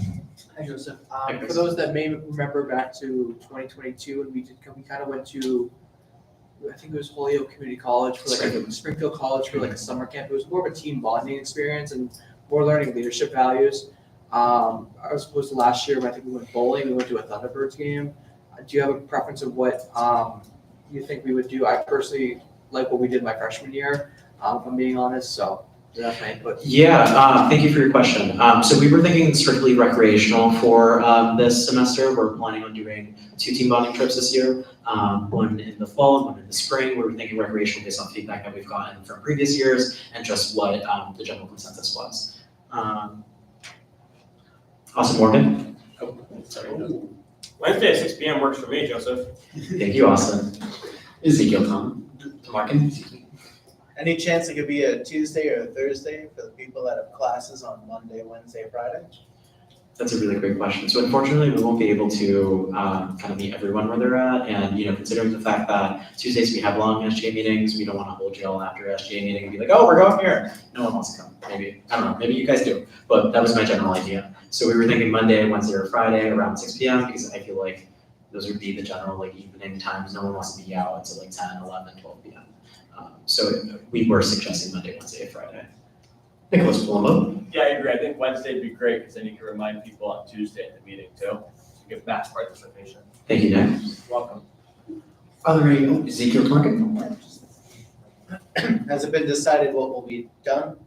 Hi, Joseph. Hi, For Chris. those that may remember back to 2022, and we kind of went to, I think it was Holyoke Community College for Springfield College for like a summer camp. It was more of a team bonding experience and more learning leadership values. I was supposed to last year, but I think we went bowling. We went to a Thunderbirds game. Do you have a preference of what you think we would do? I personally like what we did my freshman year, if I'm being honest. So that's my input. Yeah, thank you for your question. So we were thinking strictly recreational for this semester. We're planning on doing 2 team bonding trips this year, one in the fall and one in the spring. We were thinking recreational based on feedback that we've gotten from previous years and just what the general consensus was. Austin Morgan. Oh, sorry. Wednesday at 6 p.m. works for me, Joseph. Thank you, Austin. Ezekiel Markin. Any chance it could be a Tuesday or a Thursday for the people that have classes on Monday, Wednesday, Friday? That's a really great question. So unfortunately, we won't be able to kind of meet everyone where they're at. And, considering the fact that Tuesdays we have long SGA meetings, we don't want to hold you all after SGA meeting and be like, oh, we're going here. No one wants to come. Maybe, I don't know, maybe you guys do. But that was my general idea. So we were thinking Monday, Wednesday, or Friday around 6 p.m. because I feel like those would be the general evening times. No one wants to be out until 10, 11, 12 p.m. So we were suggesting Monday, Wednesday, Friday. Nicholas Palumbo. Yeah, I agree. I think Wednesday would be great because then you can remind people on Tuesday at the meeting too. So you get mass participation. Thank you, Nick. Welcome. Are there any Ezekiel Markin? Has it been decided what will be done?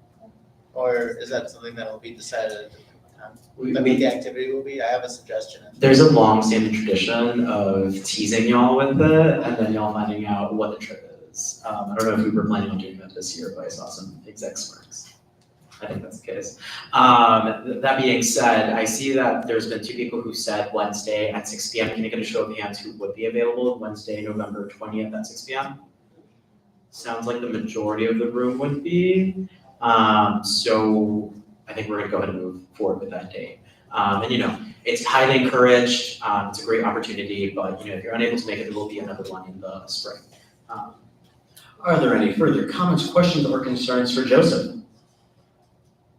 Or is that something that will be decided at a different time? What the activity will be? I have a suggestion. There's a long-standing tradition of teasing y'all with it and then y'all finding out what the trip is. I don't know if we were planning on doing that this year, but I saw some exec smirks. I think that's the case. That being said, I see that there's been 2 people who said Wednesday at 6 p.m. Can I get a show of hands who would be available Wednesday, November 20th at 6 p.m.? Sounds like the majority of the room would be. So I think we're gonna go ahead and move forward with that date. And it's highly encouraged. It's a great opportunity, but if you're unable to make it, there will be another one in the spring. Are there any further comments, questions, or concerns for Joseph?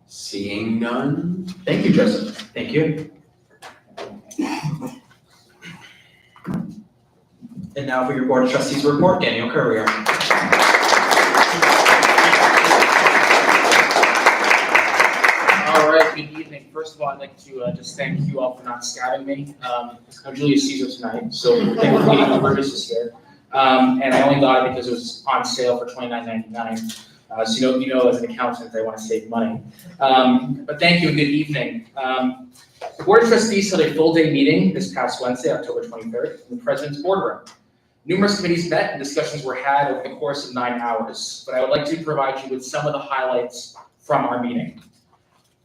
Seeing none. Thank you, Joseph. Thank you. And now for your Board of Trustees report, Daniel Courier. All right, good evening. First of all, I'd like to just thank you all for not scabbing me. I'm Julius Caesar tonight, so thankfully Burgess is here. And I only got it because it was on sale for $29.99. So as an accountant, I want to save money. But thank you and good evening. The Board of Trustees held a full-day meeting this past Wednesday, October 23rd, in the President's boardroom. Numerous committees met and discussions were had over the course of 9 hours, but I would like to provide you with some of the highlights from our meeting.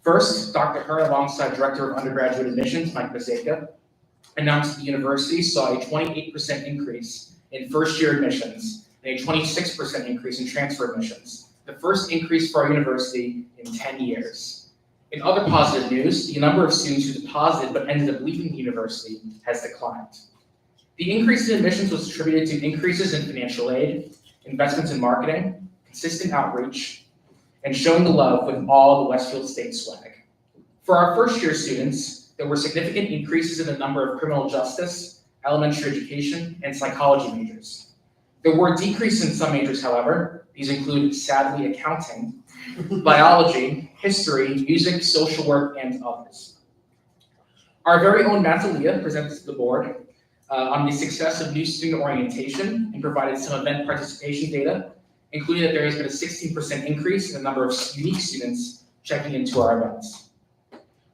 First, Dr. Hearn, alongside Director of Undergraduate Admissions, Mike Mazeka, announced the university saw a 28% increase in first-year admissions and a 26% increase in transfer admissions, the first increase for our university in 10 years. In other positive news, the number of students who deposited but ended up leaving the university has declined. The increase in admissions was attributed to increases in financial aid, investments in marketing, consistent outreach, and showing the love with all the Westfield State swag. For our first-year students, there were significant increases in the number of criminal justice, elementary education, and psychology majors. There were decreases in some majors, however. These include, sadly, accounting, biology, history, music, social work, and others. Our very own Matt D'Elia presented to the board on the success of new student orientation and provided some event participation data, including that there has been a 16% increase in the number of unique students checking into our events.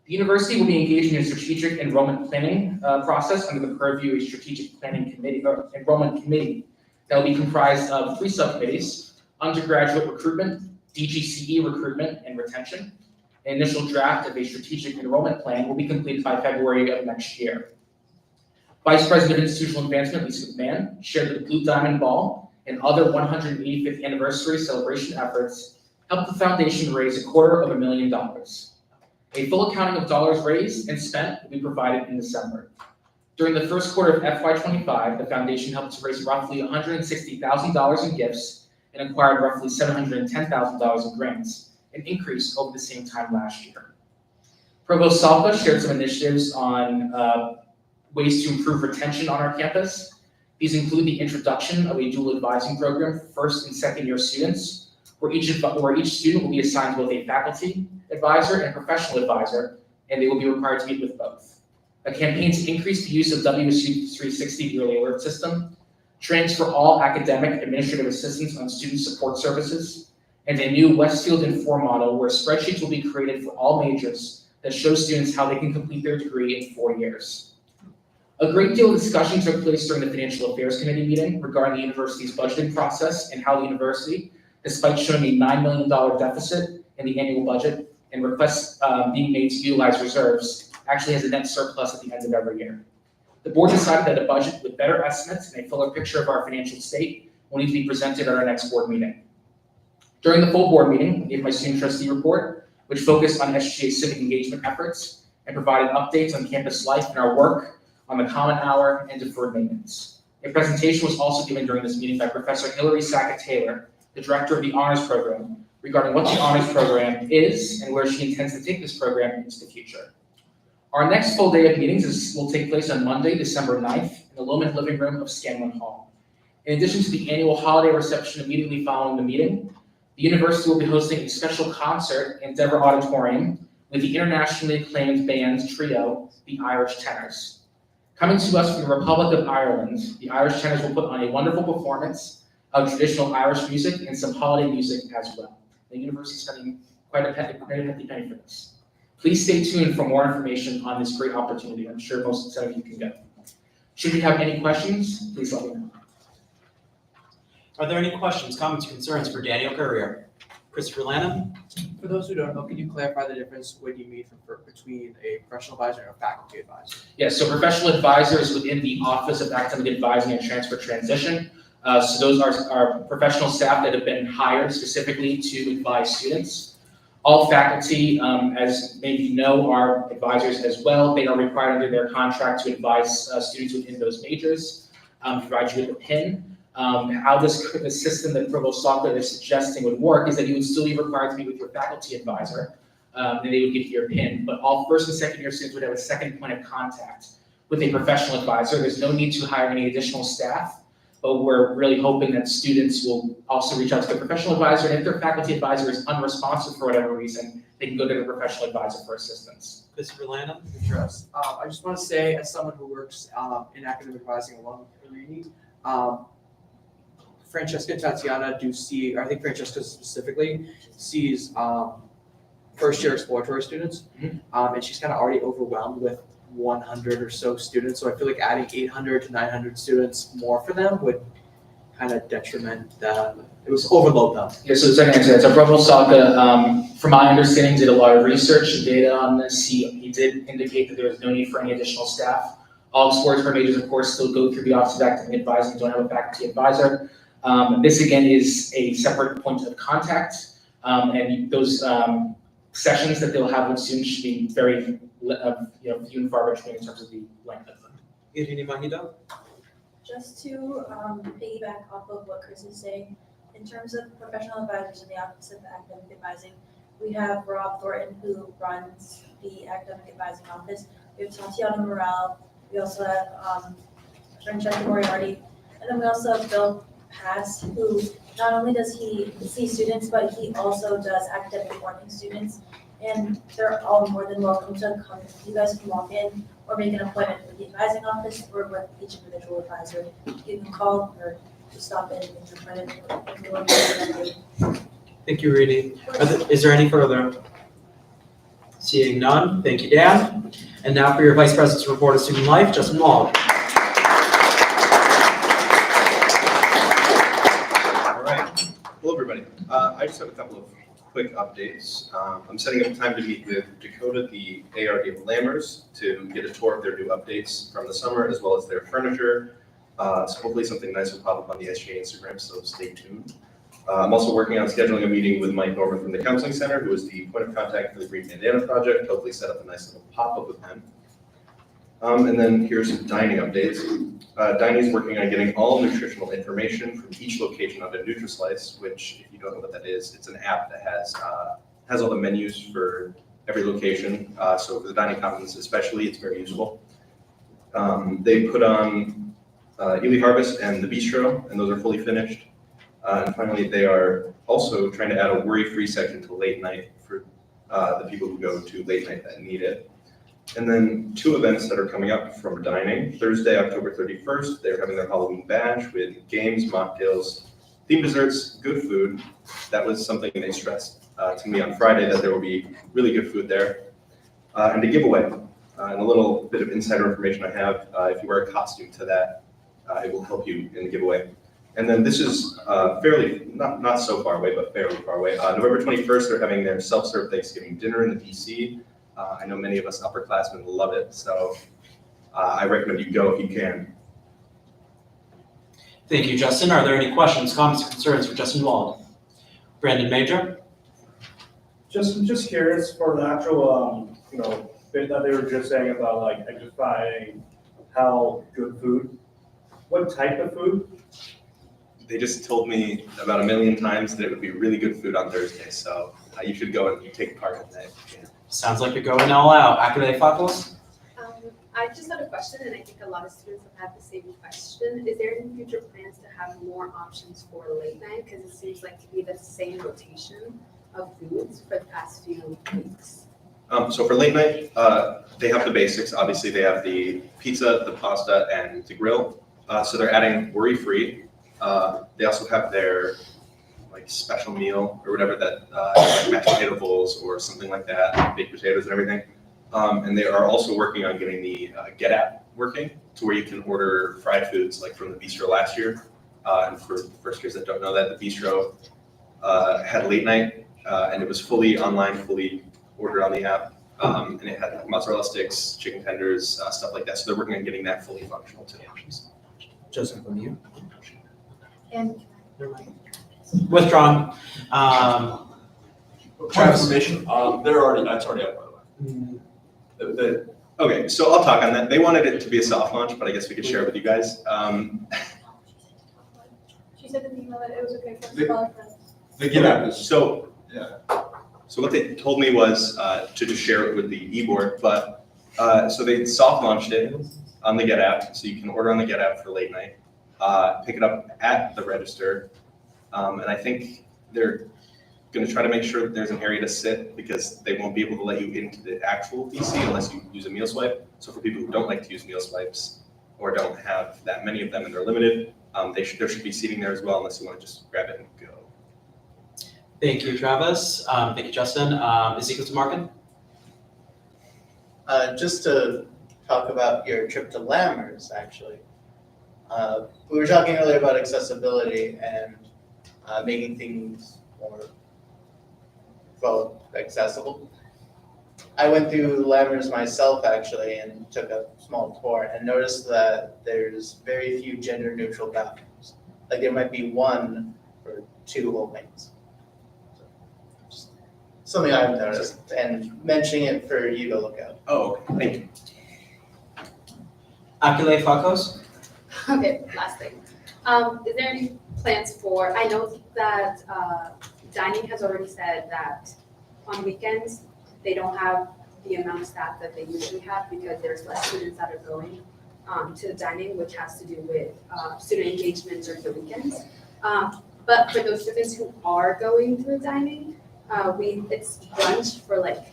The university will be engaging in a strategic enrollment planning process under the purview of a strategic planning committee or enrollment committee that will be comprised of 3 subcommittees: undergraduate recruitment, DGCE recruitment and retention. An initial draft of a strategic enrollment plan will be completed by February of next year. Vice President of Institutional Advancement, Lisa McMahon, shared that the Blue Diamond Ball and other 185th anniversary celebration efforts helped the foundation raise $250,000. A full accounting of dollars raised and spent will be provided in December. During the first quarter of FY25, the foundation helped to raise roughly $160,000 in gifts and acquired roughly $710,000 in grants, an increase over the same time last year. Provost Salka shared some initiatives on ways to improve retention on our campus. These include the introduction of a dual advising program for first and second year students, where each student will be assigned both a faculty advisor and professional advisor, and they will be required to meet with both. A campaign to increase the use of WSU 360, the early alert system, transfer all academic administrative assistance on student support services, and a new Westfield Inform model where spreadsheets will be created for all majors that show students how they can complete their degree in 4 years. A great deal of discussion took place during the Financial Affairs Committee meeting regarding the university's budgeting process and how the university, despite showing a $9 million deficit in the annual budget and requests being made to utilize reserves, actually has a net surplus at the end of every year. The board decided that a budget with better estimates and a fuller picture of our financial state will need to be presented at our next board meeting. During the full board meeting, I gave my student trustee report, which focused on SGA civic engagement efforts and provided updates on campus life and our work on the Common Hour and deferred maintenance. A presentation was also given during this meeting by Professor Hillary Sackett-Taylor, the director of the Honors Program, regarding what the Honors Program is and where she intends to take this program into the future. Our next full day of meetings will take place on Monday, December 9th in the Loman Living Room of Scanlon Hall. In addition to the annual holiday reception immediately following the meeting, the university will be hosting a special concert in Dever Auditorium with the internationally acclaimed band trio, the Irish Tenors. Coming to us from the Republic of Ireland, the Irish Tenors will put on a wonderful performance of traditional Irish music and some holiday music as well. The university is spending quite a hefty penny for this. Please stay tuned for more information on this great opportunity. I'm sure most of you can go. Should you have any questions, please let me know. Are there any questions, comments, concerns for Daniel Courier? Christopher Lanham? For those who don't know, can you clarify the difference what you mean between a professional advisor and a faculty advisor? Yes, so professional advisor is within the Office of Academic Advising and Transfer Transition. So those are professional staff that have been hired specifically to advise students. All faculty, as maybe you know, are advisors as well. They are required under their contract to advise students within those majors, provide you with a PIN. How the system that Provost Salka is suggesting would work is that you would still be required to meet with your faculty advisor, and they would give you your PIN. But all first and second year students would have a second point of contact with a professional advisor. There's no need to hire any additional staff, but we're really hoping that students will also reach out to their professional advisor, and if their faculty advisor is unresponsive for whatever reason, they can go to their professional advisor for assistance. Christopher Lanham? I just want to say, as someone who works in academic advising along with Irini, Francesca and Tatiana do see, I think Francesca specifically sees first year exploratory students, and she's kind of already overwhelmed with 100 or so students. So I feel like adding 800 to 900 students more for them would kind of detriment them. It was overload them. Yeah, so the second answer, so Provost Salka, from my understanding, did a lot of research and data on this. He did indicate that there was no need for any additional staff. All exploratory majors, of course, still go through the Office of Academic Advising, don't have a faculty advisor. This again is a separate point of contact, and those sessions that they'll have with students should be very few and far between in terms of the length of them. Irini Mahida? Just to piggyback off of what Chris is saying, in terms of professional advisors in the Office of Academic Advising, we have Rob Thornton, who runs the Academic Advising Office. We have Tatiana Morel. We also have Francesca Moriarty. And then we also have Bill Pass, who not only does he see students, but he also does academic working students. And they're all more than welcome to come. You guys can walk in or make an appointment with the advising office or with each individual advisor. You can call or just stop in and make an appointment. Thank you, Irini. Is there any further? Seeing none, thank you, Dan. And now for your Vice President's report of student life, Justin Wald. All right. Hello, everybody. I just have a couple of quick updates. I'm setting up time to meet with Dakota, the ARD of Lammers, to get a tour of their new updates from the summer, as well as their furniture. So hopefully something nice will pop up on the SGA Instagram, so stay tuned. I'm also working on scheduling a meeting with Mike Norman from the Counseling Center, who is the point of contact for the Green Bandana Project, hopefully set up a nice little pop-up with him. And then here's some dining updates. Dining is working on getting all nutritional information from each location onto NutriSlice, which, if you don't know what that is, it's an app that has all the menus for every location. So for the dining competence especially, it's very useful. They put on Ely Harvest and the Bistro, and those are fully finished. And finally, they are also trying to add a worry-free section to late night for the people who go to late night that need it. And then 2 events that are coming up from dining. Thursday, October 31st, they're having their Halloween bash with games, mocktails, themed desserts, good food. That was something they stressed to me on Friday, that there will be really good food there. And a giveaway. And a little bit of insider information I have, if you wear a costume to that, it will help you in the giveaway. And then this is fairly, not so far away, but fairly far away. November 21st, they're having their self-serve Thanksgiving dinner in the DC. I know many of us upperclassmen love it, so I recommend you go if you can. Thank you, Justin. Are there any questions, comments, or concerns for Justin Wald? Brandon Major? Just curious for the actual, bit that they were just saying about like identifying how good food. What type of food? They just told me about 1 million times that it would be really good food on Thursday, so you should go and take part in that. Yeah. Sounds like you're going all out. Akile Fakos? I just had a question, and I think a lot of students have had the same question. Is there any future plans to have more options for late night? Because it seems like to be the same rotation of foods for the past few weeks. So for late night, they have the basics. Obviously, they have the pizza, the pasta, and the grill. So they're adding worry-free. They also have their like special meal or whatever that like mashed potato bowls or something like that, baked potatoes and everything. And they are also working on getting the Get app working to where you can order fried foods like from the Bistro last year. And for first years that don't know that, the Bistro had late night and it was fully online, fully ordered on the app. And it had like mozzarella sticks, chicken tenders, stuff like that. So they're working on getting that fully functional too. Joseph, from you? And Withdrawn. Transformation, that's already up, by the way. Okay, so I'll talk on that. They wanted it to be a soft launch, but I guess we could share it with you guys. She said in the email that it was okay for us to call her friends. The Get app is, So yeah. So what they told me was to just share it with the e-board, but so they soft launched it on the Get app, so you can order on the Get app for late night, pick it up at the register, and I think they're going to try to make sure that there's an area to sit because they won't be able to let you into the actual DC unless you use a meal swipe. So for people who don't like to use meal swipes or don't have that many of them and they're limited, there should be seating there as well unless you want to just grab it and go. Thank you, Travis. Thank you, Justin. Ezekiel Tamarkin? Just to talk about your trip to Lammers, actually. We were talking earlier about accessibility and making things more, well, accessible. I went through Lammers myself, actually, and took a small tour and noticed that there's very few gender-neutral bathrooms. Like, there might be one for 2 whole wings. Something I've noticed, and mentioning it for you to look at. Oh, okay. Thank you. Akile Fakos? Okay, last thing. Is there any plans for, I know that dining has already said that on weekends, they don't have the amount of staff that they usually have because there's less students that are going to the dining, which has to do with student engagement during the weekends. But for those students who are going to the dining, it's brunch for like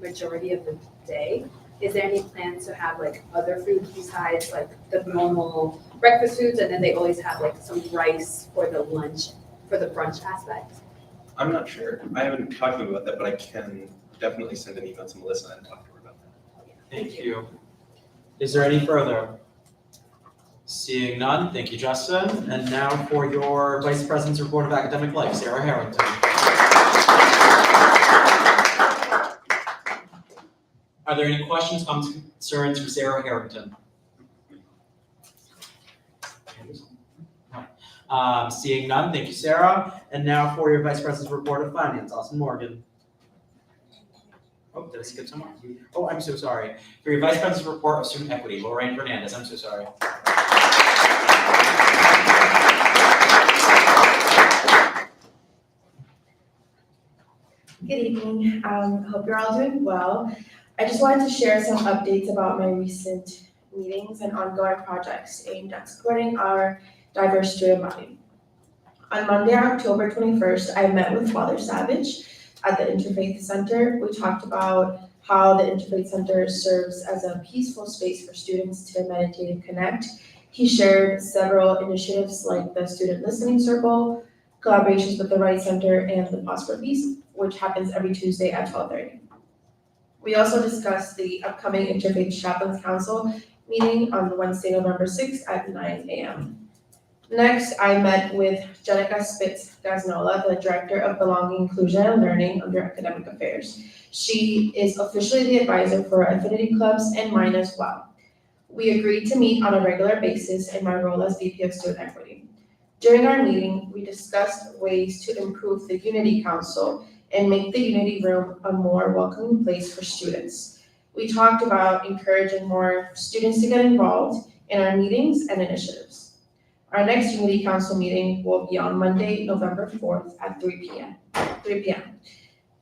majority of the day. Is there any plans to have like other foods besides like the normal breakfast foods, and then they always have like some rice for the lunch, for the brunch aspect? I'm not sure. I haven't talked to them about that, but I can definitely send an email to Melissa and talk to her about that. Thank you. Is there any further? Seeing none, thank you, Justin. And now for your Vice President's Report of Academic Life, Sarah Harrington. Are there any questions, comments, concerns for Sarah Harrington? No. Seeing none, thank you, Sarah. And now for your Vice President's Report of Finance, Austin Morgan. Oh, did I skip someone? Oh, I'm so sorry. For your Vice President's Report of Student Equity, Lorraine Fernandez, I'm so sorry. Good evening. Hope you're all doing well. I just wanted to share some updates about my recent meetings and ongoing projects aimed at supporting our diverse student body. On Monday, October 21st, I met with Father Savage at the Interfaith Center. We talked about how the Interfaith Center serves as a peaceful space for students to meditate and connect. He shared several initiatives like the Student Listening Circle, collaborations with the Right Center, and the Pause for Peace, which happens every Tuesday at 12:30. We also discussed the upcoming Interfaith Chaplains Council meeting on Wednesday, November 6th at 9 a.m. Next, I met with Jenica Spitz-Gaznola, the Director of Belonging, Inclusion, and Learning under Academic Affairs. She is officially the advisor for affinity clubs and mine as well. We agreed to meet on a regular basis in my role as VP of Student Equity. During our meeting, we discussed ways to improve the Unity Council and make the Unity Room a more welcoming place for students. We talked about encouraging more students to get involved in our meetings and initiatives. Our next Unity Council meeting will be on Monday, November 4th at 3 p.m.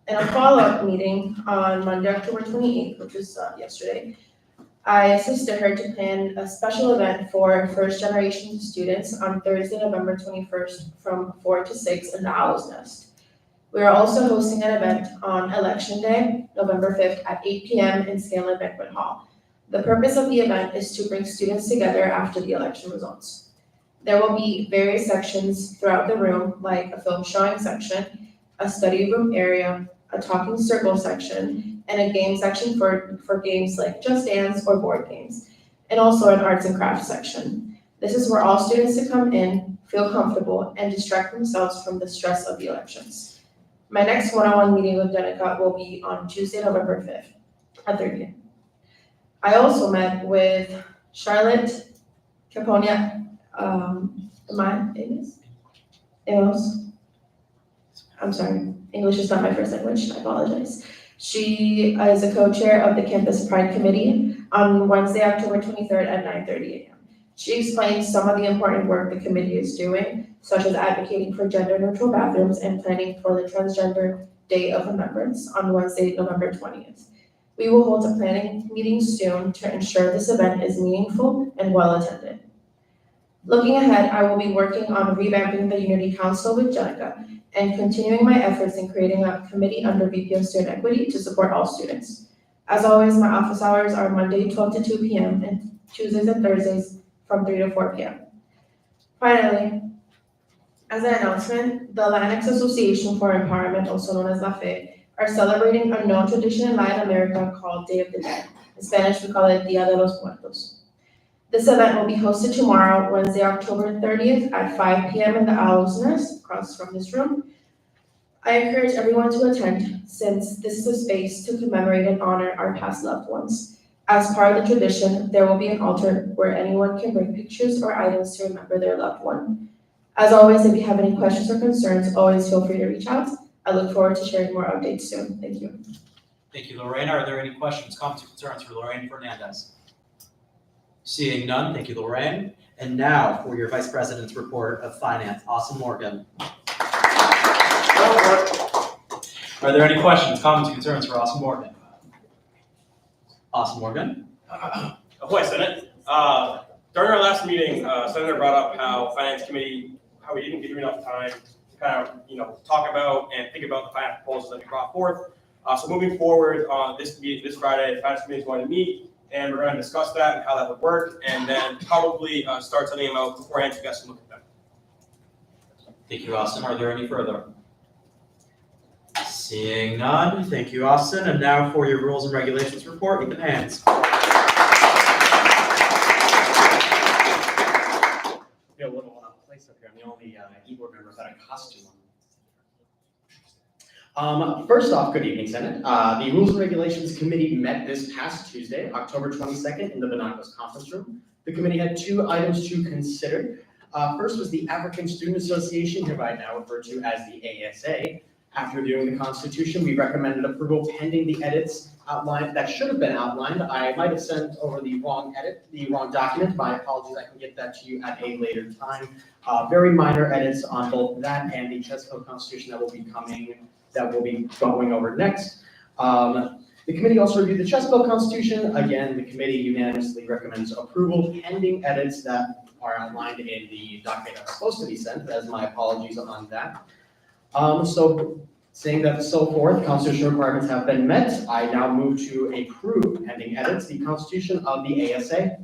And a follow-up meeting on Monday, October 28th, which was yesterday. I assisted her to plan a special event for first-generation students on Thursday, November 21st from 4 to 6 in the Owl's Nest. We are also hosting an event on Election Day, November 5th at 8 p.m. in Scanlon Banquet Hall. The purpose of the event is to bring students together after the election results. There will be various sections throughout the room, like a film showing section, a study room area, a talking circle section, and a game section for games like Just Dance or board games, and also an arts and crafts section. This is where all students to come in, feel comfortable, and distract themselves from the stress of the elections. My next one-on-one meeting with Jenica will be on Tuesday, November 5th at 3 p.m. I also met with Charlotte Caponia, I'm sorry, English is not my first language, I apologize. She is a co-chair of the Campus Pride Committee on Wednesday, October 23rd at 9:30 a.m. She explained some of the important work the committee is doing, such as advocating for gender-neutral bathrooms and planning for the Transgender Day of Remembrance on Wednesday, November 20th. We will hold a planning meeting soon to ensure this event is meaningful and well-attended. Looking ahead, I will be working on revamping the Unity Council with Jenica and continuing my efforts in creating a committee under VP of Student Equity to support all students. As always, my office hours are Monday 12 to 2 p.m. and Tuesdays and Thursdays from 3 to 4 p.m. Finally, as an announcement, the Latinx Association for Empowerment, also known as LAFE, are celebrating a known tradition in Latin America called Day of the Dead. In Spanish, we call it Dia de los Muertos. This event will be hosted tomorrow, Wednesday, October 30th at 5 p.m. in the Owl's Nest, across from this room. I encourage everyone to attend, since this is a space to commemorate and honor our past loved ones. As part of the tradition, there will be an altar where anyone can bring pictures or items to remember their loved one. As always, if you have any questions or concerns, always feel free to reach out. I look forward to sharing more updates soon. Thank you. Thank you, Lorraine. Are there any questions, comments, or concerns for Lorraine Fernandez? Seeing none, thank you, Lorraine. And now for your Vice President's Report of Finance, Austin Morgan. Are there any questions, comments, or concerns for Austin Morgan? Austin Morgan? Ahoy, Senate. During our last meeting, Senator brought up how Finance Committee, how we didn't give you enough time to kind of, talk about and think about the finance proposals that we brought forth. So moving forward on this Friday, the Finance Committee is going to meet, and we're going to discuss that and how that would work, and then probably start sending them out beforehand so you guys can look at them. Thank you, Austin. Are there any further? Seeing none, thank you, Austin. And now for your rules and regulations report, Ethan Hands. Be a little place up here. I'm the only e-board member without a costume on. First off, good evening, Senate. The Rules and Regulations Committee met this past Tuesday, October 22nd, in the Bonacos conference room. The committee had 2 items to consider. First was the African Student Association, hereby now referred to as the ASA. After reviewing the Constitution, we recommended approval pending the edits outlined that should have been outlined. I might have sent over the wrong document. My apologies. I can get that to you at a later time. Very minor edits on both that and the Chesapeake Constitution that will be going over next. The committee also reviewed the Chesapeake Constitution. Again, the committee unanimously recommends approval pending edits that are outlined in the document that was supposed to be sent, as my apologies on that. So saying that so forth, constitutional requirements have been met, I now move to approve pending edits the Constitution of the ASA.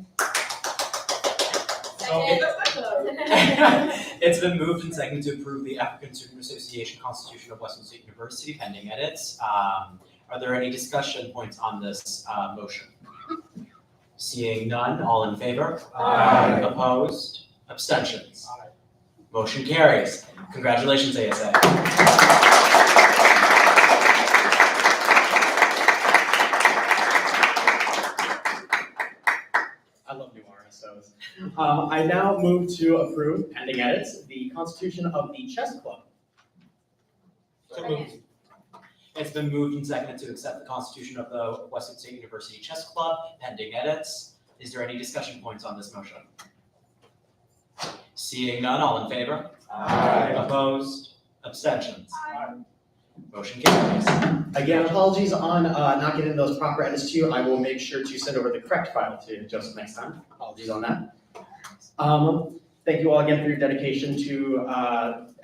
It's been moved and seconded to approve the African Student Association Constitution of Westfield State University pending edits. Are there any discussion points on this motion? Seeing none, all in favor? Aye. Opposed? Abstentions? Aye. Motion carries. Congratulations, ASA. I love new RSOs. I now move to approve pending edits the Constitution of the Chess Club. So moved. It's been moved and seconded to accept the Constitution of the Westfield State University Chess Club pending edits. Is there any discussion points on this motion? Seeing none, all in favor? Aye. Opposed? Abstentions? Aye. Motion carries. Again, apologies on not getting those proper edits to you. I will make sure to send over the correct file to Joseph next time. Apologies on that. Thank you all again for your dedication to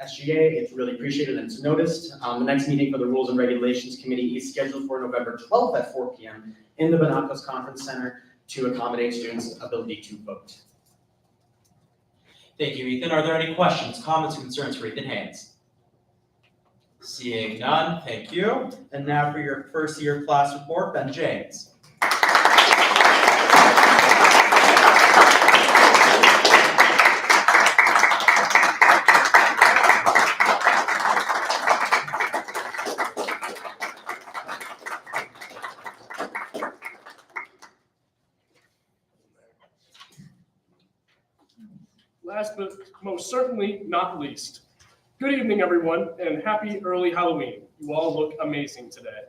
SGA. It's really appreciated and it's noticed. The next meeting for the Rules and Regulations Committee is scheduled for November 12th at 4 p.m. in the Bonacos Conference Center to accommodate students' ability to vote. Thank you, Ethan. Are there any questions, comments, concerns for Ethan Haynes? Seeing none, thank you. And now for your first year class report, Ben James. Last but most certainly not least, good evening, everyone, and happy early Halloween. You all look amazing today.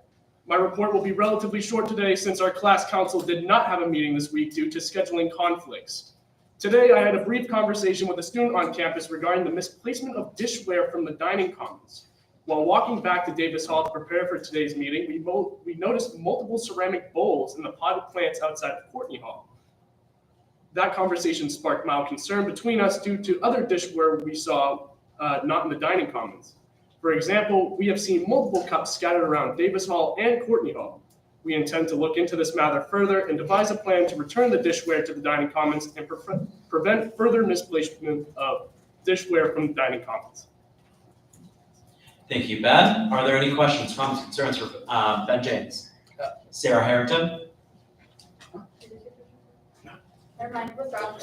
My report will be relatively short today since our class council did not have a meeting this week due to scheduling conflicts. Today, I had a brief conversation with a student on campus regarding the misplacement of dishware from the dining commons. While walking back to Davis Hall to prepare for today's meeting, we noticed multiple ceramic bowls in the potted plants outside of Courtney Hall. That conversation sparked mild concern between us due to other dishware we saw not in the dining commons. For example, we have seen multiple cups scattered around Davis Hall and Courtney Hall. We intend to look into this matter further and devise a plan to return the dishware to the dining commons and prevent further misplacement of dishware from the dining commons. Thank you, Ben. Are there any questions, comments, concerns for Ben James? Sarah Harrington? Never mind, withdraw.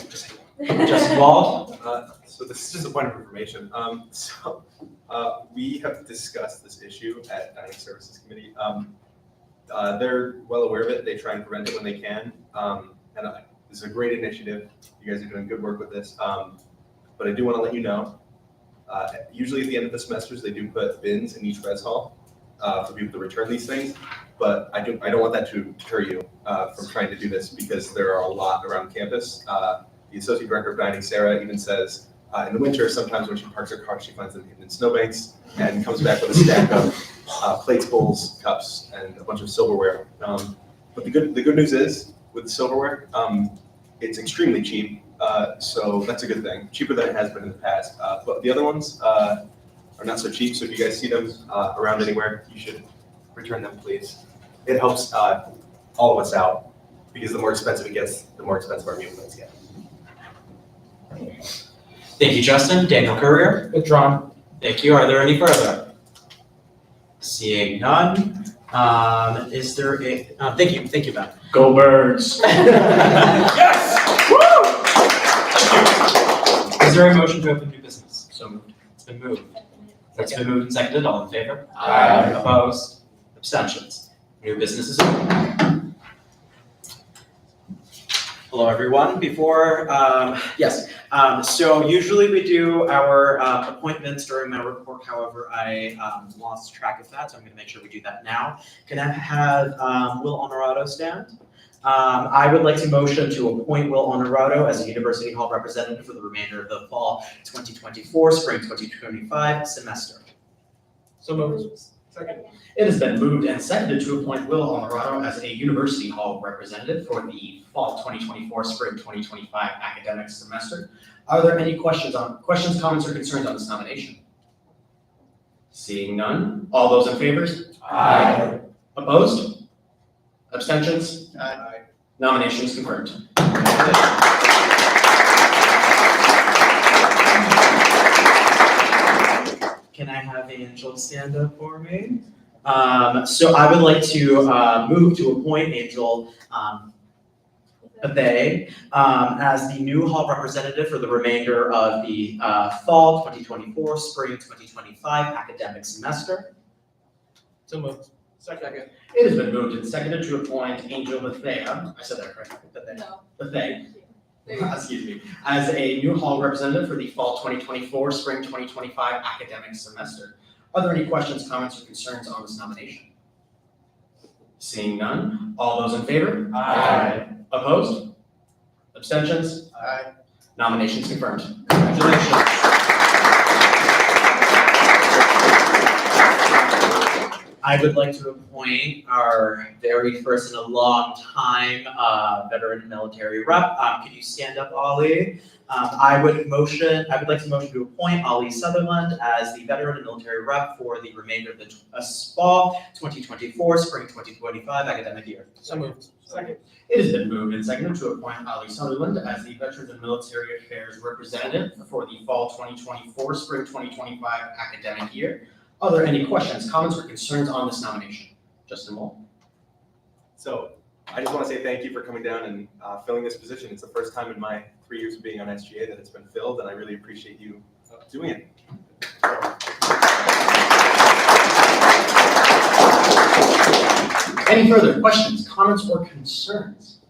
Justin Wald? So this is just a point of information. We have discussed this issue at Dining Services Committee. They're well aware of it. They try and prevent it when they can. This is a great initiative. You guys are doing good work with this. But I do want to let you know, usually at the end of the semesters, they do put bins in each res hall for people to return these things. But I don't want that to deter you from trying to do this because there are a lot around campus. The associate director of dining, Sarah, even says in the winter, sometimes when she parks her car, she finds them hidden in snowbanks and comes back with a stack of plates, bowls, cups, and a bunch of silverware. But the good news is with the silverware, it's extremely cheap. So that's a good thing, cheaper than it has been in the past. But the other ones are not so cheap. So if you guys see them around anywhere, you should return them, please. It helps all of us out because the more expensive it gets, the more expensive our meal plans get. Thank you, Justin. Daniel Courier? Withdrawn. Thank you. Are there any further? Seeing none, is there a, thank you, Ben. Go Birds. Yes! Woo! Is there a motion to open new business? So moved. It's been moved. It's been moved and seconded. All in favor? Aye. Opposed? Abstentions? New business is open. Hello, everyone. So usually we do our appointments during my report. However, I lost track of that, so I'm going to make sure we do that now. Can I have Will Honorado stand? I would like to motion to appoint Will Honorado as a University Hall representative for the remainder of the fall 2024, spring 2025 semester. So moved. Second. It has been moved and seconded to appoint Will Honorado as a University Hall representative for the fall 2024, spring 2025 academic semester. Are there any questions, comments, or concerns on this nomination? Seeing none, all those in favor? Aye. Opposed? Abstentions? Aye. Nomination is confirmed. Can I have Angel stand up for me? So I would like to move to appoint Angel Abe as the new hall representative for the remainder of the fall 2024, spring 2025 academic semester. So moved. Second. It has been moved and seconded to appoint Angel Bethea, I said that correct? No. Bethea, excuse me, as a new hall representative for the fall 2024, spring 2025 academic semester. Are there any questions, comments, or concerns on this nomination? Seeing none, all those in favor? Aye. Opposed? Abstentions? Aye. Nominations confirmed. Congratulations. I would like to appoint our very first in a long time veteran military rep. Could you stand up, Ollie? I would like to motion to appoint Ollie Sutherland as the veteran and military rep for the remainder of the fall 2024, spring 2025 academic year. So moved. Second. It has been moved and seconded to appoint Ollie Sutherland as the Veterans and Military Affairs representative for the fall 2024, spring 2025 academic year. Are there any questions, comments, or concerns on this nomination? Justin Moll. So I just want to say thank you for coming down and filling this position. It's the first time in my 3 years of being on SGA that it's been filled, and I really appreciate you doing it. Any further questions, comments, or concerns?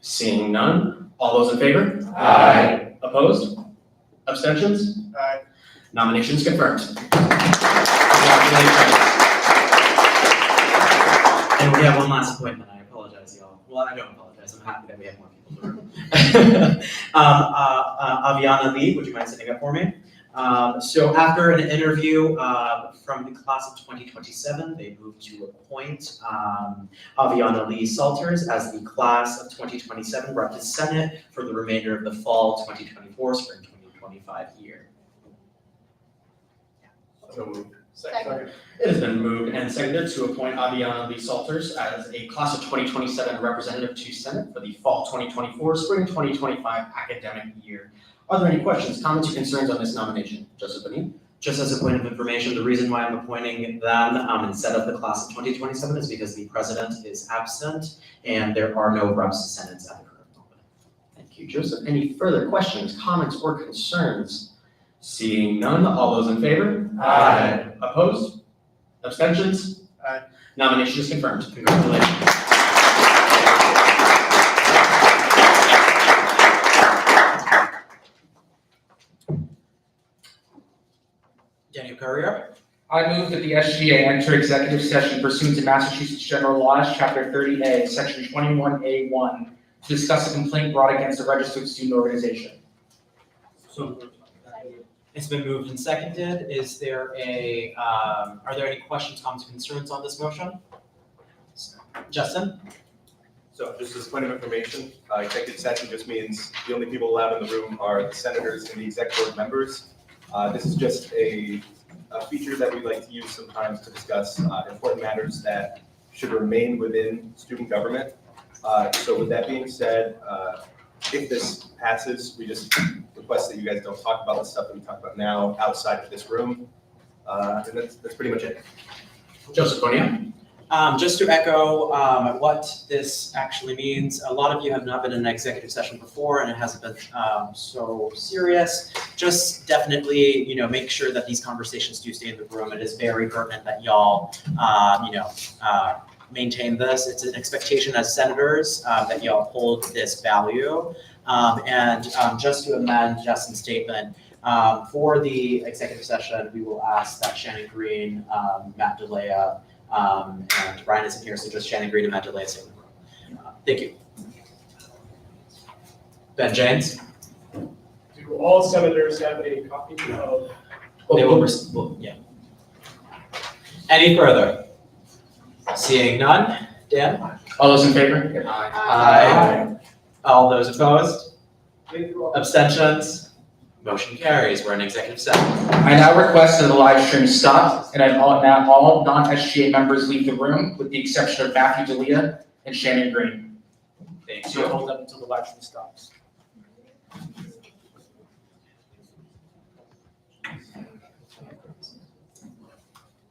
Seeing none, all those in favor? Aye. Opposed? Abstentions? Aye. Nominations confirmed. Congratulations. And we have one last appointment. I apologize, y'all. Well, I don't apologize. I'm happy that we have more people in the room. Aviana Lee, would you mind sitting up for me? So after an interview from the class of 2027, they moved to appoint Aviana Lee Salters as the class of 2027 rep to Senate for the remainder of the fall 2024, spring 2025 year. So moved. Second. It has been moved and seconded to appoint Aviana Lee Salters as a class of 2027 representative to Senate for the fall 2024, spring 2025 academic year. Are there any questions, comments, or concerns on this nomination? Joseph Benin? Just as a point of information, the reason why I'm appointing them instead of the class of 2027 is because the president is absent and there are no reps to Senate at the current moment. Thank you, Joseph. Any further questions, comments, or concerns? Seeing none, all those in favor? Aye. Opposed? Abstentions? Aye. Nomination is confirmed. Congratulations. Daniel Courier. I move that the SGA enter executive session pursuant to Massachusetts General Laws, Chapter 30A, Section 21A1, to discuss a complaint brought against a registered student organization. It's been moved and seconded. Is there are there any questions, comments, concerns on this motion? Justin? So just as a point of information, executive session just means the only people allowed in the room are the senators and the exec board members. This is just a feature that we like to use sometimes to discuss important matters that should remain within student government. So with that being said, if this passes, we just request that you guys don't talk about the stuff that we talk about now outside of this room. And that's pretty much it. Joseph Bonilla. Just to echo what this actually means, a lot of you have not been in an executive session before and it hasn't been so serious. Just definitely, make sure that these conversations do stay in the room. It is very pertinent that y'all, maintain this. It's an expectation as senators that y'all hold this value. And just to amend Justin's statement, for the executive session, we will ask that Shannon Green, Matt DeLea, and Ryan isn't here, so just Shannon Green and Matt DeLea stay in the room. Thank you. Ben James? Do all senators have a copy of? They will, yeah. Any further? Seeing none, Dan? All those in favor? Aye. All those opposed? Abstentions? Motion carries. We're in executive session. I now request that the live stream stop and all non-SGA members leave the room with the exception of Matthew DeLea and Shannon Green. Thank So you. hold up until the live stream stops.